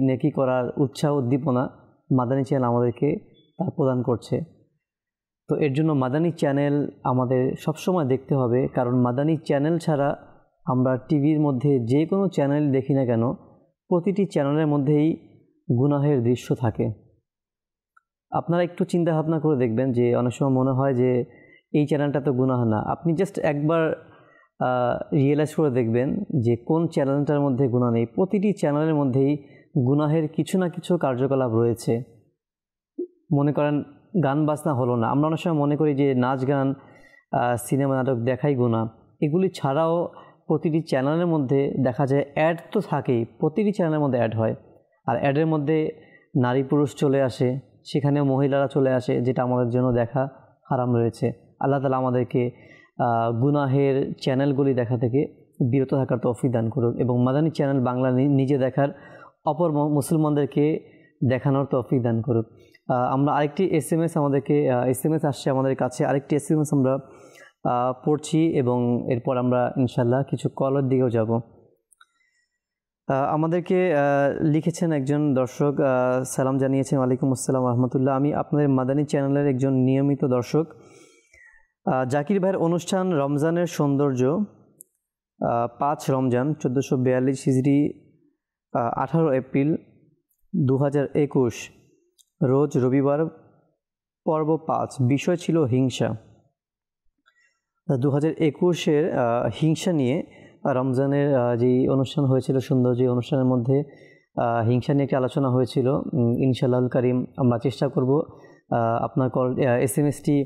নেকি করার উৎসাহ উদ্দীপনা মাদানী চ্যানেল আমাদেরকে তা প্রদান করছে। তো এর জন্য মাদানী চ্যানেল আমাদের সবসময় দেখতে হবে, কারণ মাদানী চ্যানেল ছাড়া আমরা টিভির মধ্যে যে কোনো চ্যানেল দেখি না কেন, প্রতিটি চ্যানেলের মধ্যেই গুনাহের দৃশ্য থাকে। আপনারা একটু চিন্তা ভাবনা করে দেখবেন যে অনেক সময় মনে হয় যে এই চ্যানেলটা তো গুনাহ না। আপনি জাস্ট একবার রিয়েলাইজ করে দেখবেন যে কোন চ্যানেলটার মধ্যে গুনাহ নেই। প্রতিটি চ্যানেলের মধ্যেই গুনাহের কিছু না কিছু কার্যকলাপ রয়েছে। মনে করেন গান বাজনা হলো না, আমরা অনেক সময় মনে করি যে নাচ গান, সিনেমা নাটক দেখাই গুনাহ। এগুলি ছাড়াও প্রতিটি চ্যানেলের মধ্যে দেখা যায় অ্যাড তো থাকেই, প্রতিটি চ্যানেলের মধ্যে অ্যাড হয়। আর অ্যাডের মধ্যে নারী পুরুষ চলে আসে, সেখানেও মহিলারা চলে আসে, যেটা আমাদের জন্য দেখা হারাম রয়েছে। আল্লাহ তাআলা আমাদেরকে গুনাহের চ্যানেলগুলি দেখা থেকে বিরত থাকার তৌফিক দান করুক এবং মাদানী চ্যানেল বাংলা নিজে দেখার, অপর মুসলমানদেরকে দেখানোর তৌফিক দান করুক। আমরা আরেকটি এসএমএস আসছে আমাদের কাছে, আরেকটি এসএমএস আমরা পড়ছি এবং এরপর আমরা ইনশাআল্লাহ কিছু কলের দিকেও যাব। আমাদেরকে লিখেছেন একজন দর্শক, সালাম জানিয়েছেন, ওয়ালাইকুম আসসালাম রহমতুল্লাহ। আমি আপনাদের মাদানী চ্যানেলের একজন নিয়মিত দর্শক। জাকির ভাইয়ের অনুষ্ঠান রমজানের সৌন্দর্য, 5 রমজান 1442 হিজরি, 18 এপ্রিল 2021 রোজ রবিবার, পর্ব 5, বিষয় ছিল হিংসা। 2021-এর হিংসা নিয়ে রমজানের যেই অনুষ্ঠান হয়েছিল, সুন্দর যে অনুষ্ঠানের মধ্যে হিংসা নিয়ে একটি আলোচনা হয়েছিল। ইনশাআল্লাহুল কারীম আমরা চেষ্টা করব আপনার এসএমএসটি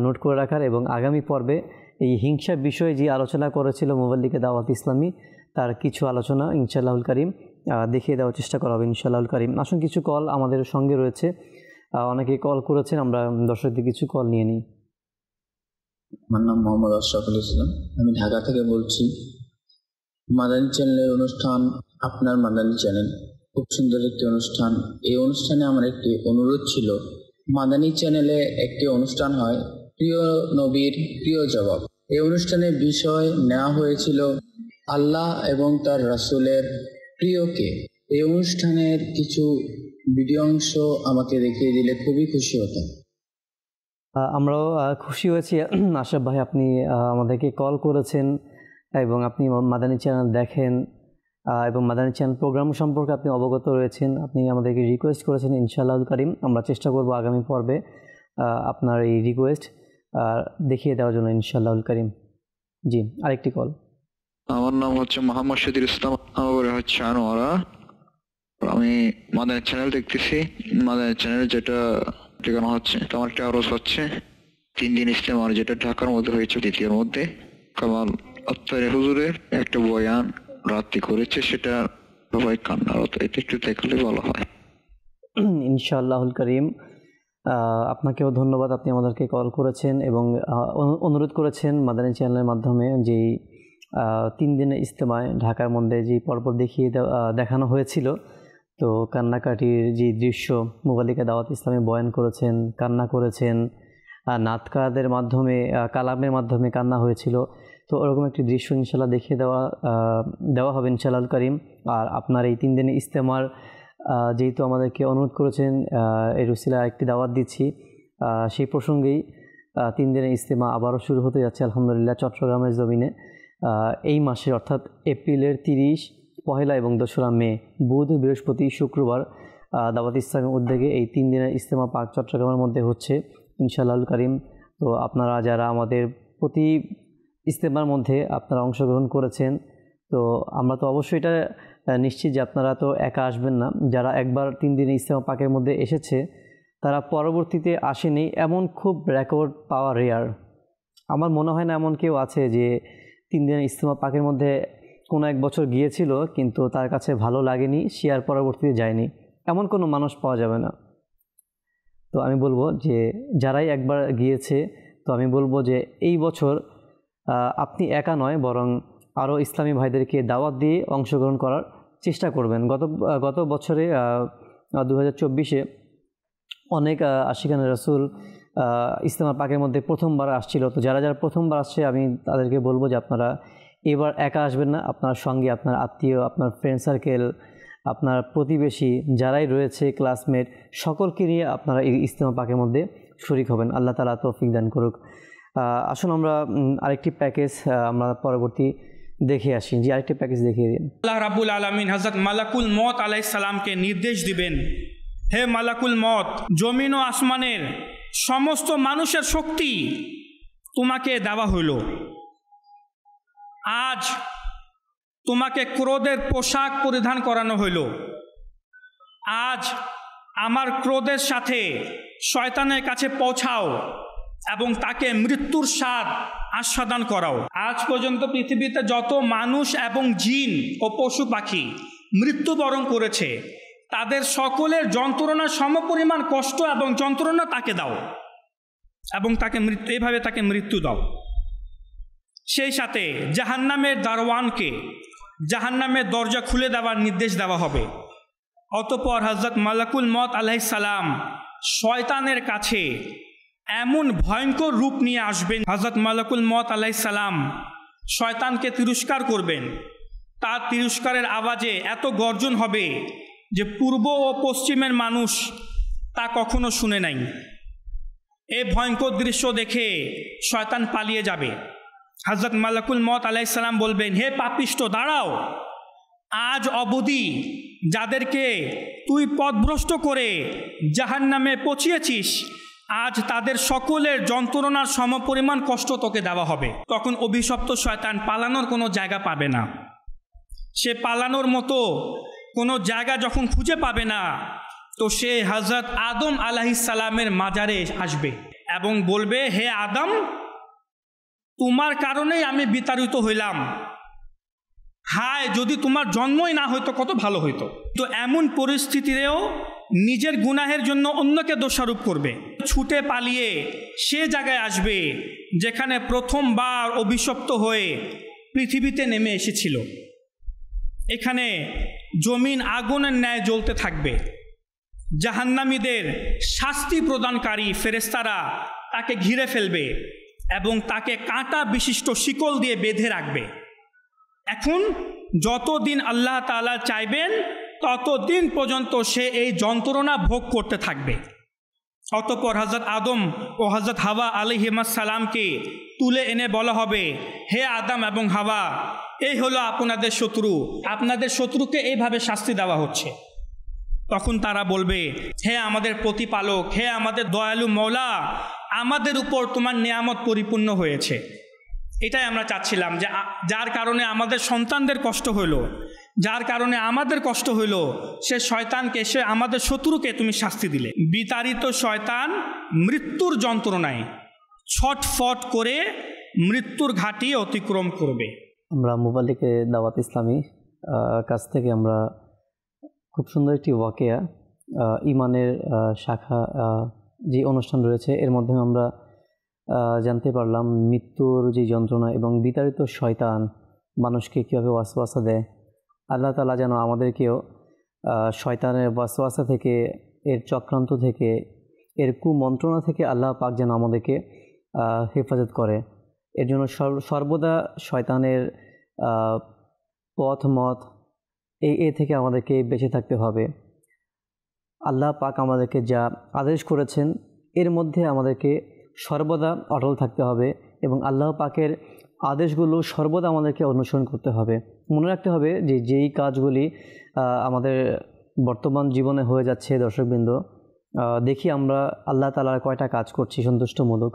নোট করে রাখার এবং আগামী পর্বে এই হিংসা বিষয়ে যে আলোচনা করেছিল মুবাল্লিগে দাওয়াত ইসলামী, তার কিছু আলোচনা ইনশাআল্লাহুল কারীম দেখিয়ে দেওয়ার চেষ্টা করা হবে ইনশাআল্লাহুল কারীম। আসুন কিছু কল আমাদের সঙ্গে রয়েছে, অনেকে কল করেছেন, আমরা দর্শকদের কিছু কল নিয়ে নিই। আমার নাম মোহাম্মদ আশরাফুল ইসলাম, আমি ঢাকা থেকে বলছি। মাদানী চ্যানেলের অনুষ্ঠান, আপনার মাদানী চ্যানেল খুব সুন্দর একটি অনুষ্ঠান। এই অনুষ্ঠানে আমার একটি অনুরোধ ছিল, মাদানী চ্যানেলে একটি অনুষ্ঠান হয় প্রিয় নবীর প্রিয় জবাব। এই অনুষ্ঠানের বিষয় নেওয়া হয়েছিল আল্লাহ এবং তার রাসূলের প্রিয়কে। এই অনুষ্ঠানের কিছু ভিডিও অংশ আমাকে দেখিয়ে দিলে খুবই খুশি হতাম। আমরাও খুশি হয়েছি আশরাফ ভাই, আপনি আমাদেরকে কল করেছেন এবং আপনি মাদানী চ্যানেল দেখেন এবং মাদানী চ্যানেল প্রোগ্রাম সম্পর্কে আপনি অবগত রয়েছেন। আপনি আমাদেরকে রিকোয়েস্ট করেছেন, ইনশাআল্লাহুল কারীম আমরা চেষ্টা করব আগামী পর্বে আপনার এই রিকোয়েস্ট দেখিয়ে দেওয়ার জন্য ইনশাআল্লাহুল কারীম। জি, আরেকটি কল। আমার নাম হচ্ছে মোহাম্মদ শহীদুল ইসলাম, আমার বাড়ি হচ্ছে আনোয়ারা। আমি মাদানী চ্যানেল দেখতেছি। মাদানী চ্যানেল যেটা ঠিকানা হচ্ছে, আমার একটা আরজ হচ্ছে 3 দিন ইস্তেমার, যেটা ঢাকার মধ্যে হয়েছে, দ্বিতীয়ের মধ্যে কামাল আত্তারি হুজুরের একটা বয়ান রাত্রি করেছে, সেটা সবাই কান্নারত। এটা একটু দেখলে ভালো হয় ইনশাআল্লাহুল কারীম। আপনাকেও ধন্যবাদ, আপনি আমাদেরকে কল করেছেন এবং অনুরোধ করেছেন মাদানী চ্যানেলের মাধ্যমে যেই 3 দিনের ইজতেমায় ঢাকার মধ্যে যে পর্ব দেখানো হয়েছিল, তো কান্নাকাটির যে দৃশ্য, মুবাল্লিগে দাওয়াত ইসলামী বয়ান করেছেন, কান্না করেছেন, নাতকাদের মাধ্যমে কালামের মাধ্যমে কান্না হয়েছিল। তো ওরকম একটি দৃশ্য ইনশাল্লাহ দেখিয়ে দেওয়া হবে ইনশাআল্লাহ কারীম। আর আপনার এই 3 দিনের ইজতেমার যেহেতু আমাদেরকে অনুরোধ করেছেন, এর উসিলায় একটি দাওয়াত দিচ্ছি। সেই প্রসঙ্গেই 3 দিনের ইজতেমা আবারও শুরু হতে যাচ্ছে আলহামদুলিল্লাহ চট্টগ্রামের জমিনে। এই মাসে অর্থাৎ এপ্রিলের 30, 1 এবং 2রা মে, বুধ, বৃহস্পতি, শুক্রবার দাওয়াত ইসলামের উদ্যোগে এই 3 দিনের ইজতেমা পাক চট্টগ্রামের মধ্যে হচ্ছে ইনশাআল্লাহ কারীম। তো আপনারা যারা আমাদের প্রতি ইজতেমার মধ্যে আপনারা অংশগ্রহণ করেছেন, তো আমরা তো অবশ্যই এটা নিশ্চিত যে আপনারা তো একা আসবেন না। যারা একবার 3 দিনের ইজতেমা পাকের মধ্যে এসেছে তারা পরবর্তীতে আসেনি, এমন খুব রেকর্ড পাওয়া রেয়ার। আমার মনে হয় না এমন কেউ আছে যে 3 দিনের ইজতেমা পাকের মধ্যে কোনো এক বছর গিয়েছিল কিন্তু তার কাছে ভালো লাগেনি, সে আর পরবর্তীতে যায়নি, এমন কোনো মানুষ পাওয়া যাবে না। তো আমি বলবো যে যারাই একবার গিয়েছে, তো আমি বলবো যে এই বছর আপনি একা নয় বরং আরও ইসলামী ভাইদেরকে দাওয়াত দিয়ে অংশগ্রহণ করার চেষ্টা করবেন। গত বছরে 2024-এ অনেক আশিকানে রাসূল ইজতেমা পাকের মধ্যে প্রথমবার আসছিল। তো যারা প্রথমবার আসছে আমি তাদেরকে বলবো যে আপনারা এবার একা আসবেন না, আপনার সঙ্গে আপনার আত্মীয়, আপনার ফ্রেন্ড সার্কেল, আপনার প্রতিবেশী যারাই রয়েছে, ক্লাসমেট, সকলকে নিয়ে আপনারা এই ইজতেমা পাকের মধ্যে শরীক হবেন। আল্লাহ তাআলা তৌফিক দান করুক। আসুন আমরা আরেকটি প্যাকেজ আমরা পরবর্তী দেখে আসি। যে আরেকটি প্যাকেজ দেখিয়ে দিন। আল্লাহ রাব্বুল আলামিন হযরত মালাকুল মউত আলাইহিস সালামকে নির্দেশ দিবেন, হে মালাকুল মউত, জমিন ও আসমানের সমস্ত মানুষের শক্তি তোমাকে দেওয়া হইল। আজ তোমাকে ক্রোধের পোশাক পরিধান করানো হইল। আজ আমার ক্রোধের সাথে শয়তানের কাছে পৌঁছাও এবং তাকে মৃত্যুর স্বাদ আস্বাদন করাও। আজ পর্যন্ত পৃথিবীতে যত মানুষ এবং জিন ও পশু পাখি মৃত্যুবরণ করেছে তাদের সকলের যন্ত্রণার সমপরিমাণ কষ্ট এবং যন্ত্রণা তাকে দাও এবং এইভাবে তাকে মৃত্যু দাও। সেই সাথে জাহান্নামের দারওয়ানকে জাহান্নামের দরজা খুলে দেওয়ার নির্দেশ দেওয়া হবে। অতঃপর হযরত মালাকুল মউত আলাইহিস সালাম শয়তানের কাছে এমন ভয়ঙ্কর রূপ নিয়ে আসবেন, হযরত মালাকুল মউত আলাইহিস সালাম শয়তানকে তিরস্কার করবেন। তার তিরস্কারের আওয়াজে এত গর্জন হবে যে পূর্ব ও পশ্চিমের মানুষ তা কখনো শুনে নাই। এই ভয়ঙ্কর দৃশ্য দেখে শয়তান পালিয়ে যাবে। হযরত মালাকুল মউত আলাইহিস সালাম বলবেন, হে পাপিষ্ঠ, দাঁড়াও। আজ অবধি যাদেরকে তুই পথভ্রষ্ট করে জাহান্নামে পচিয়েছিস, আজ তাদের সকলের যন্ত্রণার সমপরিমাণ কষ্ট তোকে দেওয়া হবে। তখন অভিশপ্ত শয়তান পালানোর কোনো জায়গা পাবে না। সে পালানোর মতো কোনো জায়গা যখন খুঁজে পাবে না, তো সে হযরত আদম আলাইহিস সালামের মাজারে আসবে এবং বলবে, হে আদম, তোমার কারণেই আমি বিতাড়িত হইলাম। হায়, যদি তোমার জন্মই না হইতো কত ভালো হইতো। তো এমন পরিস্থিতিতেও নিজের গুনাহের জন্য অন্যকে দোষারোপ করবে। ছুটে পালিয়ে সে জায়গায় আসবে যেখানে প্রথমবার অভিশপ্ত হয়ে পৃথিবীতে নেমে এসেছিল। এখানে জমিন আগুনের ন্যায় জ্বলতে থাকবে। জাহান্নামীদের শাস্তি প্রদানকারী ফেরেশতারা তাকে ঘিরে ফেলবে এবং তাকে কাঁটা বিশিষ্ট শিকল দিয়ে বেঁধে রাখবে। এখন যতদিন আল্লাহ তাআলা চাইবেন ততদিন পর্যন্ত সে এই যন্ত্রণা ভোগ করতে থাকবে। অতঃপর হযরত আদম ও হযরত হাওয়া আলাইহিস সালামকে তুলে এনে বলা হবে, হে আদম এবং হাওয়া, এই হলো আপনাদের শত্রু, আপনাদের শত্রুকে এইভাবে শাস্তি দেওয়া হচ্ছে। তখন তারা বলবে, হে আমাদের প্রতিপালক, হে আমাদের দয়ালু মওলা, আমাদের উপর তোমার নিয়ামত পরিপূর্ণ হয়েছে। এটাই আমরা চাচ্ছিলাম, যে যার কারণে আমাদের সন্তানদের কষ্ট হইল, যার কারণে আমাদের কষ্ট হইল, সে শয়তানকে, সে আমাদের শত্রুকে তুমি শাস্তি দিলে। বিতাড়িত শয়তান মৃত্যুর যন্ত্রণায় ছটফট করে মৃত্যুর ঘাটি অতিক্রম করবে। আমরা মুবাল্লিকে দাওয়াত ইসলামী কাছ থেকে আমরা খুব সুন্দর একটি ওয়াকিয়া, ইমানের শাখা যে অনুষ্ঠান রয়েছে এর মাধ্যমে আমরা জানতে পারলাম মৃত্যুর যে যন্ত্রণা এবং বিতাড়িত শয়তান মানুষকে কীভাবে ওয়াসওয়াসা দেয়। আল্লাহ তাআলা যেন আমাদেরকেও শয়তানের ওয়াসওয়াসা থেকে, এর চক্রান্ত থেকে, এর কুমন্ত্রণা থেকে আল্লাহ পাক যেন আমাদেরকে হেফাজত করে। এর জন্য সর্বদা শয়তানের পথ মত এ থেকে আমাদেরকে বেঁচে থাকতে হবে। আল্লাহ পাক আমাদেরকে যা আদেশ করেছেন এর মধ্যে আমাদেরকে সর্বদা অটল থাকতে হবে এবং আল্লাহ পাকের আদেশগুলো সর্বদা আমাদেরকে অনুসরণ করতে হবে। মনে রাখতে হবে যে যেই কাজগুলি আমাদের বর্তমান জীবনে হয়ে যাচ্ছে, দর্শকবৃন্দ, দেখি আমরা আল্লাহ তাআলার কয়টা কাজ করছি সন্তুষ্টমূলক।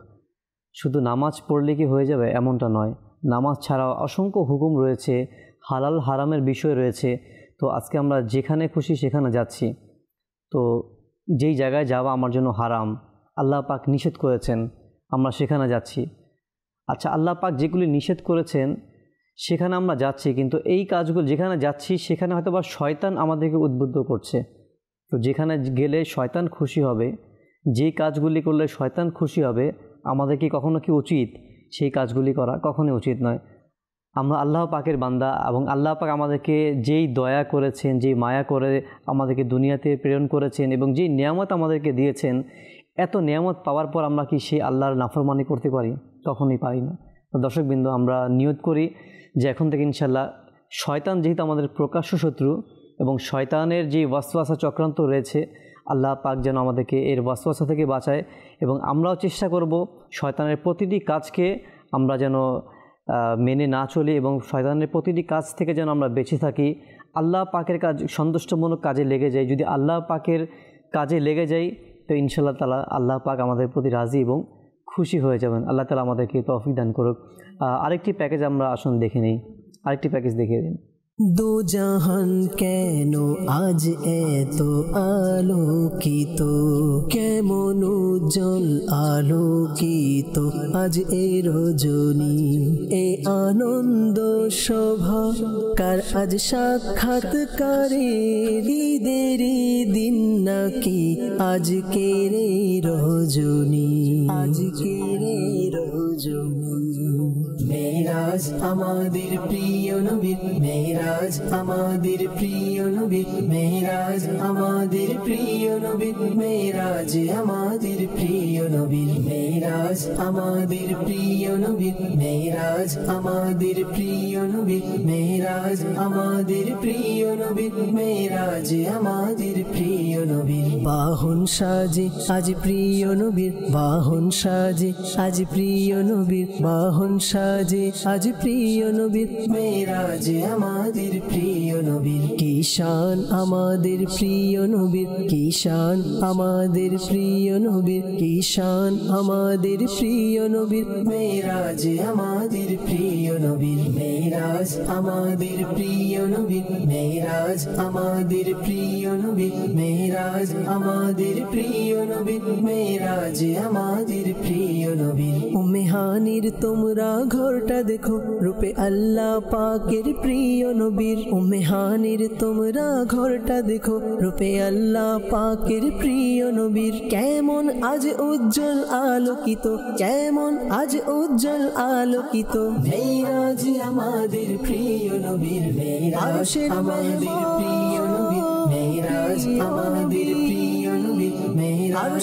শুধু নামাজ পড়লে কি হয়ে যাবে এমনটা নয়, নামাজ ছাড়াও অসংখ্য হুকুম রয়েছে, হালাল হারামের বিষয় রয়েছে। তো আজকে আমরা যেখানে খুশি সেখানে যাচ্ছি, তো যেই জায়গায় যাওয়া আমার জন্য হারাম, আল্লাহ পাক নিষেধ করেছেন, আমরা সেখানে যাচ্ছি। আচ্ছা, আল্লাহ পাক যেগুলি নিষেধ করেছেন সেখানে আমরা যাচ্ছি, কিন্তু এই কাজগুলো যেখানে যাচ্ছি সেখানে হয়তো বা শয়তান আমাদেরকে উদ্বুদ্ধ করছে। তো যেখানে গেলে শয়তান খুশি হবে, যেই কাজগুলি করলে শয়তান খুশি হবে, আমাদের কি কখনো কি উচিত সেই কাজগুলি করা? কখনোই উচিত নয়। আমরা আল্লাহ পাকের বান্দা এবং আল্লাহ পাক আমাদেরকে যেই দয়া করেছেন, যেই মায়া করে আমাদেরকে দুনিয়াতে প্রেরণ করেছেন এবং যেই নিয়ামত আমাদেরকে দিয়েছেন, এত নিয়ামত পাওয়ার পর আমরা কি সেই আল্লাহর নাফরমানি করতে পারি? কখনোই পারি না। দর্শকবৃন্দ, আমরা নিয়ত করি যে এখন থেকে ইনশাল্লাহ শয়তান যেহেতু আমাদের প্রকাশ্য শত্রু এবং শয়তানের যে ওয়াসওয়াসা চক্রান্ত রয়েছে, আল্লাহ পাক যেন আমাদেরকে এর ওয়াসওয়াসা থেকে বাঁচায় এবং আমরাও চেষ্টা করব শয়তানের প্রতিটি কাজকে আমরা যেন মেনে না চলি এবং শয়তানের প্রতিটি কাজ থেকে যেন আমরা বেঁচে থাকি। আল্লাহ পাকের কাজ, সন্তুষ্টমূলক কাজে লেগে যাই। যদি আল্লাহ পাকের কাজে লেগে যাই তো ইনশাআল্লাহ তাআলা আল্লাহ পাক আমাদের প্রতি রাজি এবং খুশি হয়ে যাবেন। আল্লাহ তাআলা আমাদেরকে তৌফিক দান করুক। আরেকটি প্যাকেজ আমরা আসুন দেখে নিই, আরেকটি প্যাকেজ দেখিয়ে দিন। দু জাহান কেন আজ এত আলোকিত, কেমন উজ্জ্বল আলোকিত আজ এই রজনী, এ আনন্দ শোভা কার আজ সাক্ষাৎকারে, ঈদের দিন নাকি আজকের এই রজনী, আজকের এই রজনী। মেরাজ আমাদের প্রিয় নবীর, মেরাজ আমাদের প্রিয় নবীর, মেরাজ আমাদের প্রিয় নবীর, মেরাজ আমাদের প্রিয় নবীর, মেরাজ আমাদের প্রিয় নবীর, মেরাজ আমাদের প্রিয় নবীর, মেরাজ আমাদের প্রিয় নবীর, মেরাজ আমাদের প্রিয় নবীর। বাহন সাজে আজ প্রিয় নবীর, বাহন সাজে আজ প্রিয় নবীর, বাহন সাজে আজ প্রিয় নবীর, মেরাজ আমাদের প্রিয় নবীর। কিষান আমাদের প্রিয় নবীর, কিষান আমাদের প্রিয় নবীর, কিষান আমাদের প্রিয় নবীর, মেরাজ আমাদের প্রিয় নবীর, মেরাজ আমাদের প্রিয় নবীর, মেরাজ আমাদের প্রিয় নবীর, মেরাজ আমাদের প্রিয় নবীর, মেরাজ আমাদের প্রিয় নবীর। উম্মেহানির তোমরা ঘরটা দেখো, রূপে আল্লাহ পাকের প্রিয় নবীর। উম্মেহানির তোমরা ঘরটা দেখো, রূপে আল্লাহ পাকের প্রিয় নবীর। কেমন আজ উজ্জ্বল আলোকিত, কেমন আজ উজ্জ্বল আলোকিত, মেরাজ আমাদের প্রিয় নবীর, মেরাজ আমাদের প্রিয় নবীর, মেরাজ আমাদের প্রিয় নবীর, মেরাজ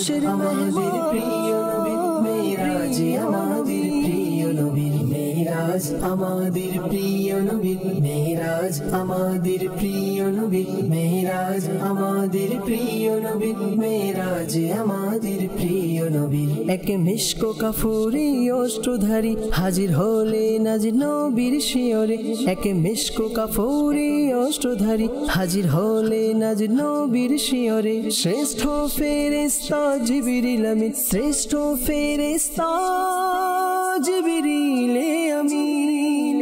আমাদের প্রিয় নবীর, মেরাজ আমাদের প্রিয় নবীর, মেরাজ আমাদের প্রিয় নবীর, মেরাজ আমাদের প্রিয় নবীর, মেরাজ আমাদের প্রিয় নবীর, মেরাজ আমাদের প্রিয় নবীর। এক মিশক কাফুরি অষ্টধারী হাজির হলেন আজ নবীর শিয়রে, এক মিশক কাফুরি অষ্টধারী হাজির হলেন আজ নবীর শিয়রে। শ্রেষ্ঠ ফেরেশতা জিবরিল আমিন, শ্রেষ্ঠ ফেরেশতা জিবরিল আমিন,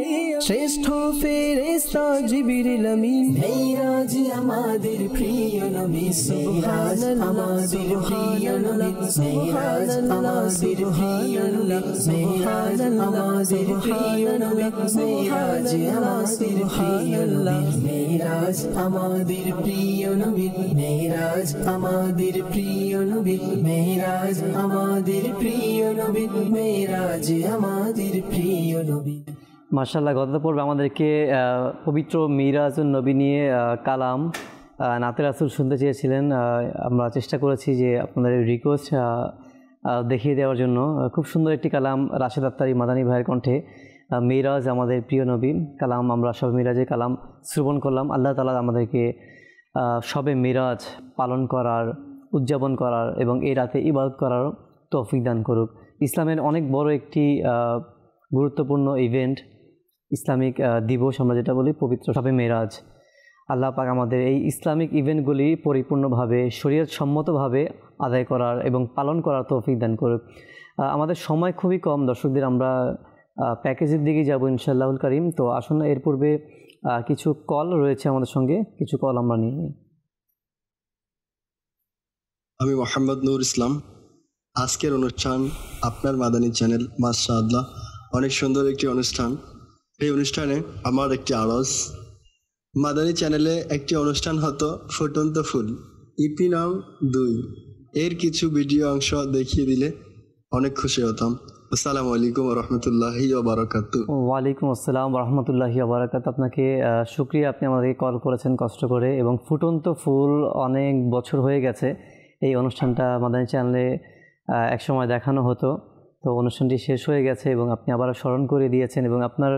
শ্রেষ্ঠ ফেরেশতা জিবরিল আমিন। মেরাজ আমাদের প্রিয় নবী, সুবহান আমাদের প্রিয় নবী, মেরাজ আমাদের প্রিয় নবী, মেরাজ আমাদের প্রিয় নবী, মেরাজ আমাদের প্রিয় নবী, মেরাজ আমাদের প্রিয় নবী, মেরাজ আমাদের প্রিয় নবী, মেরাজ আমাদের প্রিয় নবী, মেরাজ আমাদের প্রিয় নবী। মাশাআল্লাহ, গত পর্বে আমাদেরকে পবিত্র মিরাজুন নবী নিয়ে কালাম নাতে রাসূল শুনতে চেয়েছিলেন। আমরা চেষ্টা করেছি যে আপনাদের রিকোয়েস্ট দেখিয়ে দেওয়ার জন্য। খুব সুন্দর একটি কালাম রাশেদ আত্তারি মাদানী ভাইয়ের কণ্ঠে, মিরাজ আমাদের প্রিয় নবী কালাম। আমরা সব মিরাজের কালাম শ্রবণ করলাম। আল্লাহ তাআলা আমাদেরকে সবে মিরাজ পালন করার, উদযাপন করার এবং এই রাতে ইবাদত করার তৌফিক দান করুক। ইসলামের অনেক বড় একটি গুরুত্বপূর্ণ ইভেন্ট, ইসলামিক দিবস আমরা যেটা বলি, পবিত্র সবে মিরাজ। আল্লাহ পাক আমাদের এই ইসলামিক ইভেন্টগুলি পরিপূর্ণভাবে শরীয়ত সম্মতভাবে আদায় করার এবং পালন করার তৌফিক দান করুক। আমাদের সময় খুবই কম দর্শকদের, আমরা প্যাকেজের দিকে যাব ইনশাআল্লাহুল কারীম। তো আসুন এর পূর্বে কিছু কল রয়েছে আমাদের সঙ্গে, কিছু কল আমরা নিয়ে নিই। আমি মোহাম্মদ নূর ইসলাম। আজকের অনুষ্ঠান আপনার মাদানী চ্যানেল, মাশাআল্লাহ অনেক সুন্দর একটি অনুষ্ঠান। এই অনুষ্ঠানে আমার একটি আরজ, মাদানী চ্যানেলে একটি অনুষ্ঠান হতো ফুটন্ত ফুল, ইপি নং 2 এর কিছু ভিডিও অংশ দেখিয়ে দিলে অনেক খুশি হতাম। আসসালামু আলাইকুম ওয়া রাহমাতুল্লাহি ওয়া বারাকাতুহু। ওয়ালাইকুম আসসালাম ওয়া রাহমাতুল্লাহি ওয়া বারাকাতুহু। আপনাকে শুকরিয়া, আপনি আমাদেরকে কল করেছেন কষ্ট করে। এবং ফুটন্ত ফুল অনেক বছর হয়ে গেছে এই অনুষ্ঠানটা মাদানী চ্যানেলে একসময় দেখানো হতো। তো অনুষ্ঠানটি শেষ হয়ে গেছে এবং আপনি আবার স্মরণ করে দিয়েছেন এবং আপনার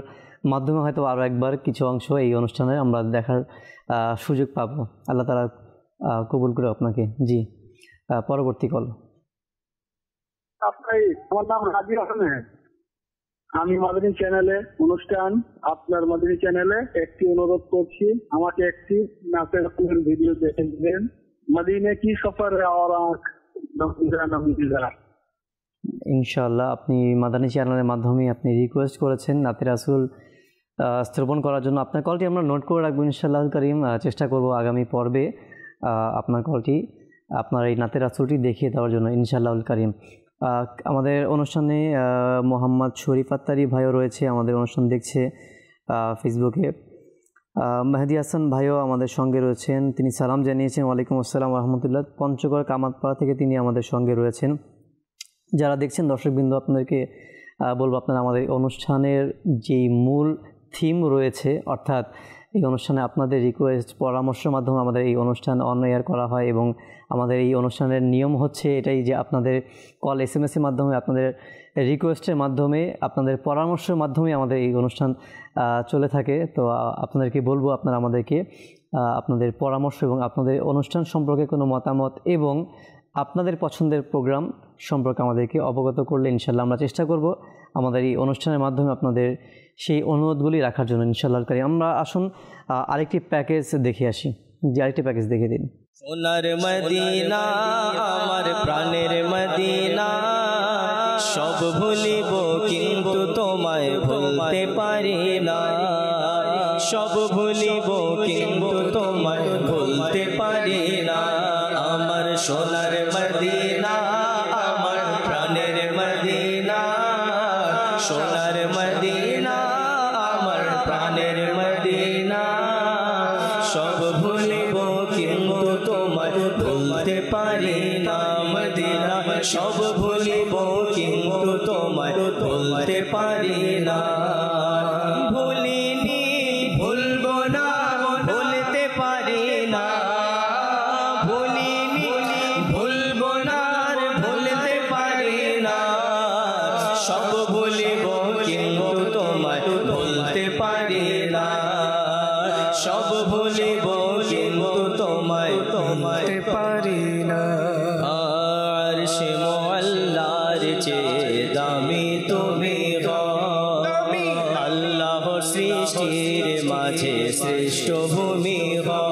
মাধ্যমে হয়তো আরও একবার কিছু অংশ এই অনুষ্ঠানে আমরা দেখার সুযোগ পাব। আল্লাহ তাআলা কবুল করে আপনাকে। জি, পরবর্তী কল। আমার নাম রাজি আহমেদ। আমি মাদানী চ্যানেলে অনুষ্ঠান, আপনার মাদানী চ্যানেলে একটি অনুরোধ করছি, আমাকে একটি নাচের ভিডিও দেখে দিবেন। মদিনে কি সফর ইনশাআল্লাহ আপনি মাদানী চ্যানেলের মাধ্যমে আপনি রিকোয়েস্ট করেছেন নাতে রাসূল শ্রবণ করার জন্য। আপনার কলটি আমরা নোট করে রাখবো ইনশাআল্লাহুল কারীম। চেষ্টা করব আগামী পর্বে আপনার কলটি, আপনার এই নাতে রাসূলটি দেখিয়ে দেওয়ার জন্য ইনশাআল্লাহুল কারীম। আমাদের অনুষ্ঠানে মোহাম্মদ শরীফ আত্তারি ভাইও রয়েছে, আমাদের অনুষ্ঠান দেখছে ফেসবুকে। মেহেদি হাসান ভাইও আমাদের সঙ্গে রয়েছেন, তিনি সালাম জানিয়েছেন। ওয়ালাইকুম আসসালাম ওয়া রাহমাতুল্লাহ। পঞ্চগড় কামাতপাড়া থেকে তিনি আমাদের সঙ্গে রয়েছেন। যারা দেখছেন দর্শকবৃন্দ, আপনাদেরকে বলবো, আপনারা আমাদের অনুষ্ঠানের যেই মূল থিম রয়েছে, অর্থাৎ এই অনুষ্ঠানে আপনাদের রিকোয়েস্ট পরামর্শের মাধ্যমে আমাদের এই অনুষ্ঠান অন এয়ার করা হয় এবং আমাদের এই অনুষ্ঠানের নিয়ম হচ্ছে এটাই যে আপনাদের কল SMS-এর মাধ্যমে, আপনাদের রিকোয়েস্টের মাধ্যমে, আপনাদের পরামর্শের মাধ্যমে আমাদের এই অনুষ্ঠান চলে থাকে। তো আপনাদেরকে বলবো, আপনারা আমাদেরকে আপনাদের পরামর্শ এবং আপনাদের অনুষ্ঠান সম্পর্কে কোনো মতামত এবং আপনাদের পছন্দের প্রোগ্রাম সম্পর্কে আমাদেরকে অবগত করলে ইনশাআল্লাহ আমরা চেষ্টা করব আমাদের এই অনুষ্ঠানের মাধ্যমে আপনাদের সেই অনুরোধগুলি রাখার জন্য ইনশাআল্লাহ কারীম। আমরা আসুন আরেকটি প্যাকেজ দেখে আসি। যে আরেকটি প্যাকেজ দেখে দিন। সোনার মদিনা আমার প্রাণের মদিনা, সব ভুলিব কিন্তু তোমায় ভুলতে পারি না। সব ভুলিব কিন্তু তোমায় ভুলতে পারি না। আমার সোনার মদিনা আমার প্রাণের মদিনা, সোনার মদিনা আমার প্রাণের মদিনা, সব ভুলিব কিন্তু তোমায় ভুলতে পারি না। মদিনা সব ভুলিব কিন্তু তোমায় ভুলতে পারি না। ভুলিনি ভুলবো না, ভুলতে পারি না। ভুলিনি ভুলবো না, ভুলতে পারি না। সব ভুলিব কিন্তু তোমায় ভুলতে পারি না। সব ভুলিব কিন্তু তোমায় ভুলতে পারি না। আরশে মুআল্লার চেয়ে দামি তুমি গো, আল্লাহর সৃষ্টির মাঝে শ্রেষ্ঠ ভূমি গো।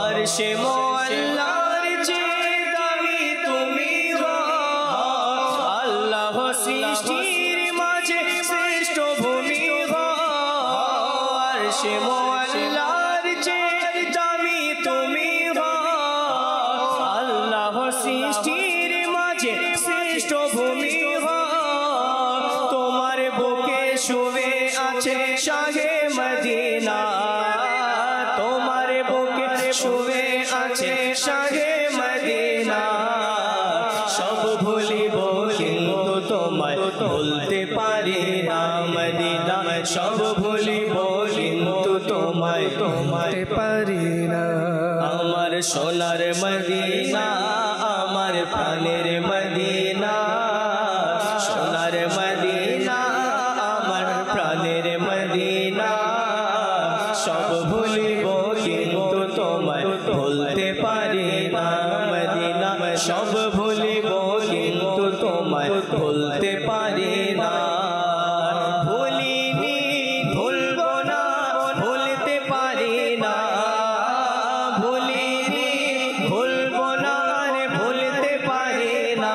আরশে মুআল্লার চেয়ে দামি তুমি গো, আল্লাহর সৃষ্টির মাঝে শ্রেষ্ঠ ভূমি গো। আরশে মুআল্লার চেয়ে দামি তুমি গো, আল্লাহর সৃষ্টির মাঝে শ্রেষ্ঠ ভূমি গো। তোমার বুকে শুয়ে আছে শাহে মদিনা, তোমার বুকে শুয়ে আছে শাহে মদিনা। সব ভুলিব কিন্তু তোমায় ভুলতে পারি না। মদিনা সব ভুলিব কিন্তু তোমায় তোমায় ভুলতে পারি না। আমার সোনার মদিনা, আমার প্রাণের মদিনা, সোনার মদিনা, আমার প্রাণের মদিনা, সব ভুলিব কিন্তু তোমায় ভুলতে পারি না। মদিনা সব ভুলিব কিন্তু তোমায় ভুলতে পারি না। ভুলিনি ভুলব না, ভুলতে পারি না। ভুলিনি ভুলব না, ভুলতে পারি না।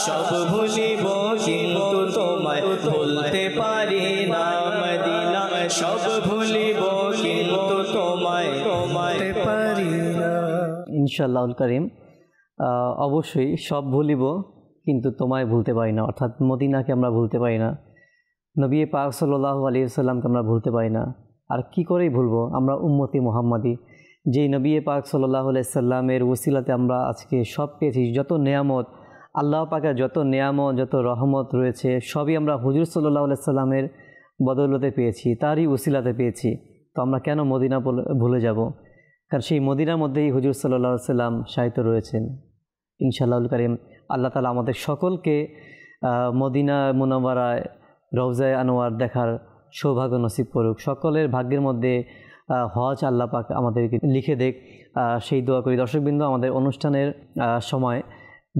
সব ভুলিব কিন্তু তোমায় ভুলতে পারি না। মদিনা সব ভুলিব কিন্তু তোমায় ভুলতে পারি না। ইনশাআল্লাহুল কারীম, অবশ্যই সব ভুলিব কিন্তু তোমায় ভুলতে পারি না, অর্থাৎ মদিনাকে আমরা ভুলতে পারি না, নবী পাক সাল্লাল্লাহু আলাইহি ওয়াসাল্লামকে আমরা ভুলতে পারি না। আর কি করেই ভুলবো? আমরা উম্মতি মুহাম্মাদি, যেই নবী পাক সাল্লাল্লাহু আলাইহি ওয়াসাল্লামের ওসিলাতে আমরা আজকে সব পেয়েছি। যত নেয়ামত, আল্লাহ পাকের যত নেয়ামত, যত রহমত রয়েছে, সবই আমরা হুজুর সাল্লাল্লাহু আলাইহি ওয়াসাল্লামের বদৌলতে পেয়েছি, তারই ওসিলাতে পেয়েছি। তো আমরা কেন মদিনা ভুলে যাব? কারণ সেই মদিনার মধ্যেই হুজুর সাল্লাল্লাহু আলাইহি ওয়াসাল্লাম শায়িত রয়েছেন। ইনশাআল্লাহুল কারীম আল্লাহ তাআলা আমাদের সকলকে মদিনা মুনাওয়ারায় রওজায়ে আনোয়ার দেখার সৌভাগ্য নসিব করুক। সকলের ভাগ্যের মধ্যে হজ আল্লাহ পাক আমাদেরকে লিখে দেখ, সেই দোয়া করি। দর্শকবৃন্দ, আমাদের অনুষ্ঠানের সময়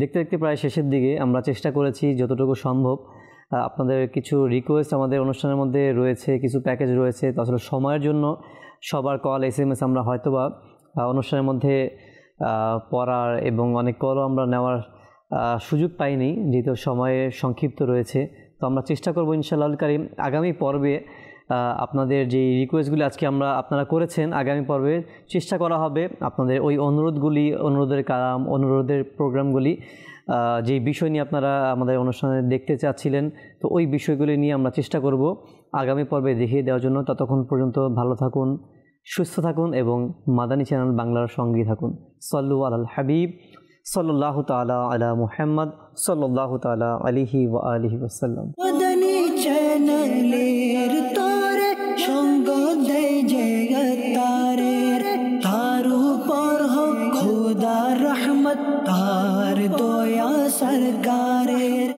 দেখতে দেখতে প্রায় শেষের দিকে। আমরা চেষ্টা করেছি যতটুকু সম্ভব। আপনাদের কিছু রিকোয়েস্ট আমাদের অনুষ্ঠানের মধ্যে রয়েছে, কিছু প্যাকেজ রয়েছে। তো আসলে সময়ের জন্য সবার কল SMS আমরা হয়তোবা অনুষ্ঠানের মধ্যে পড়ার এবং অনেক কলও আমরা নেওয়ার সুযোগ পাইনি, যেহেতু সময়ে সংক্ষিপ্ত রয়েছে। তো আমরা চেষ্টা করব ইনশাআল্লাহুল কারীম আগামী পর্বে আপনাদের যে রিকোয়েস্টগুলি আজকে আপনারা করেছেন, আগামী পর্বে চেষ্টা করা হবে আপনাদের ওই অনুরোধের কালাম, অনুরোধের প্রোগ্রামগুলি, যেই বিষয় নিয়ে আপনারা আমাদের অনুষ্ঠানে দেখতে চাচ্ছিলেন, তো ওই বিষয়গুলি নিয়ে আমরা চেষ্টা করব আগামী পর্বে দেখিয়ে দেওয়ার জন্য। ততক্ষণ পর্যন্ত ভালো থাকুন, সুস্থ থাকুন এবং মাদানী চ্যানেল বাংলার সঙ্গেই থাকুন। সাল্লু আলাল হাবিব সাল্লাল্লাহু তাআলা আলা মুহাম্মদ সাল্লাল্লাহু তাআলা আলাইহি ওয়া আলিহি ওয়াসাল্লাম। মাদানী চ্যানেলের তোরে সঙ্গ দেয় জগতারের, তার উপর হোক খোদার রহমত, তার দয়া সরকারের।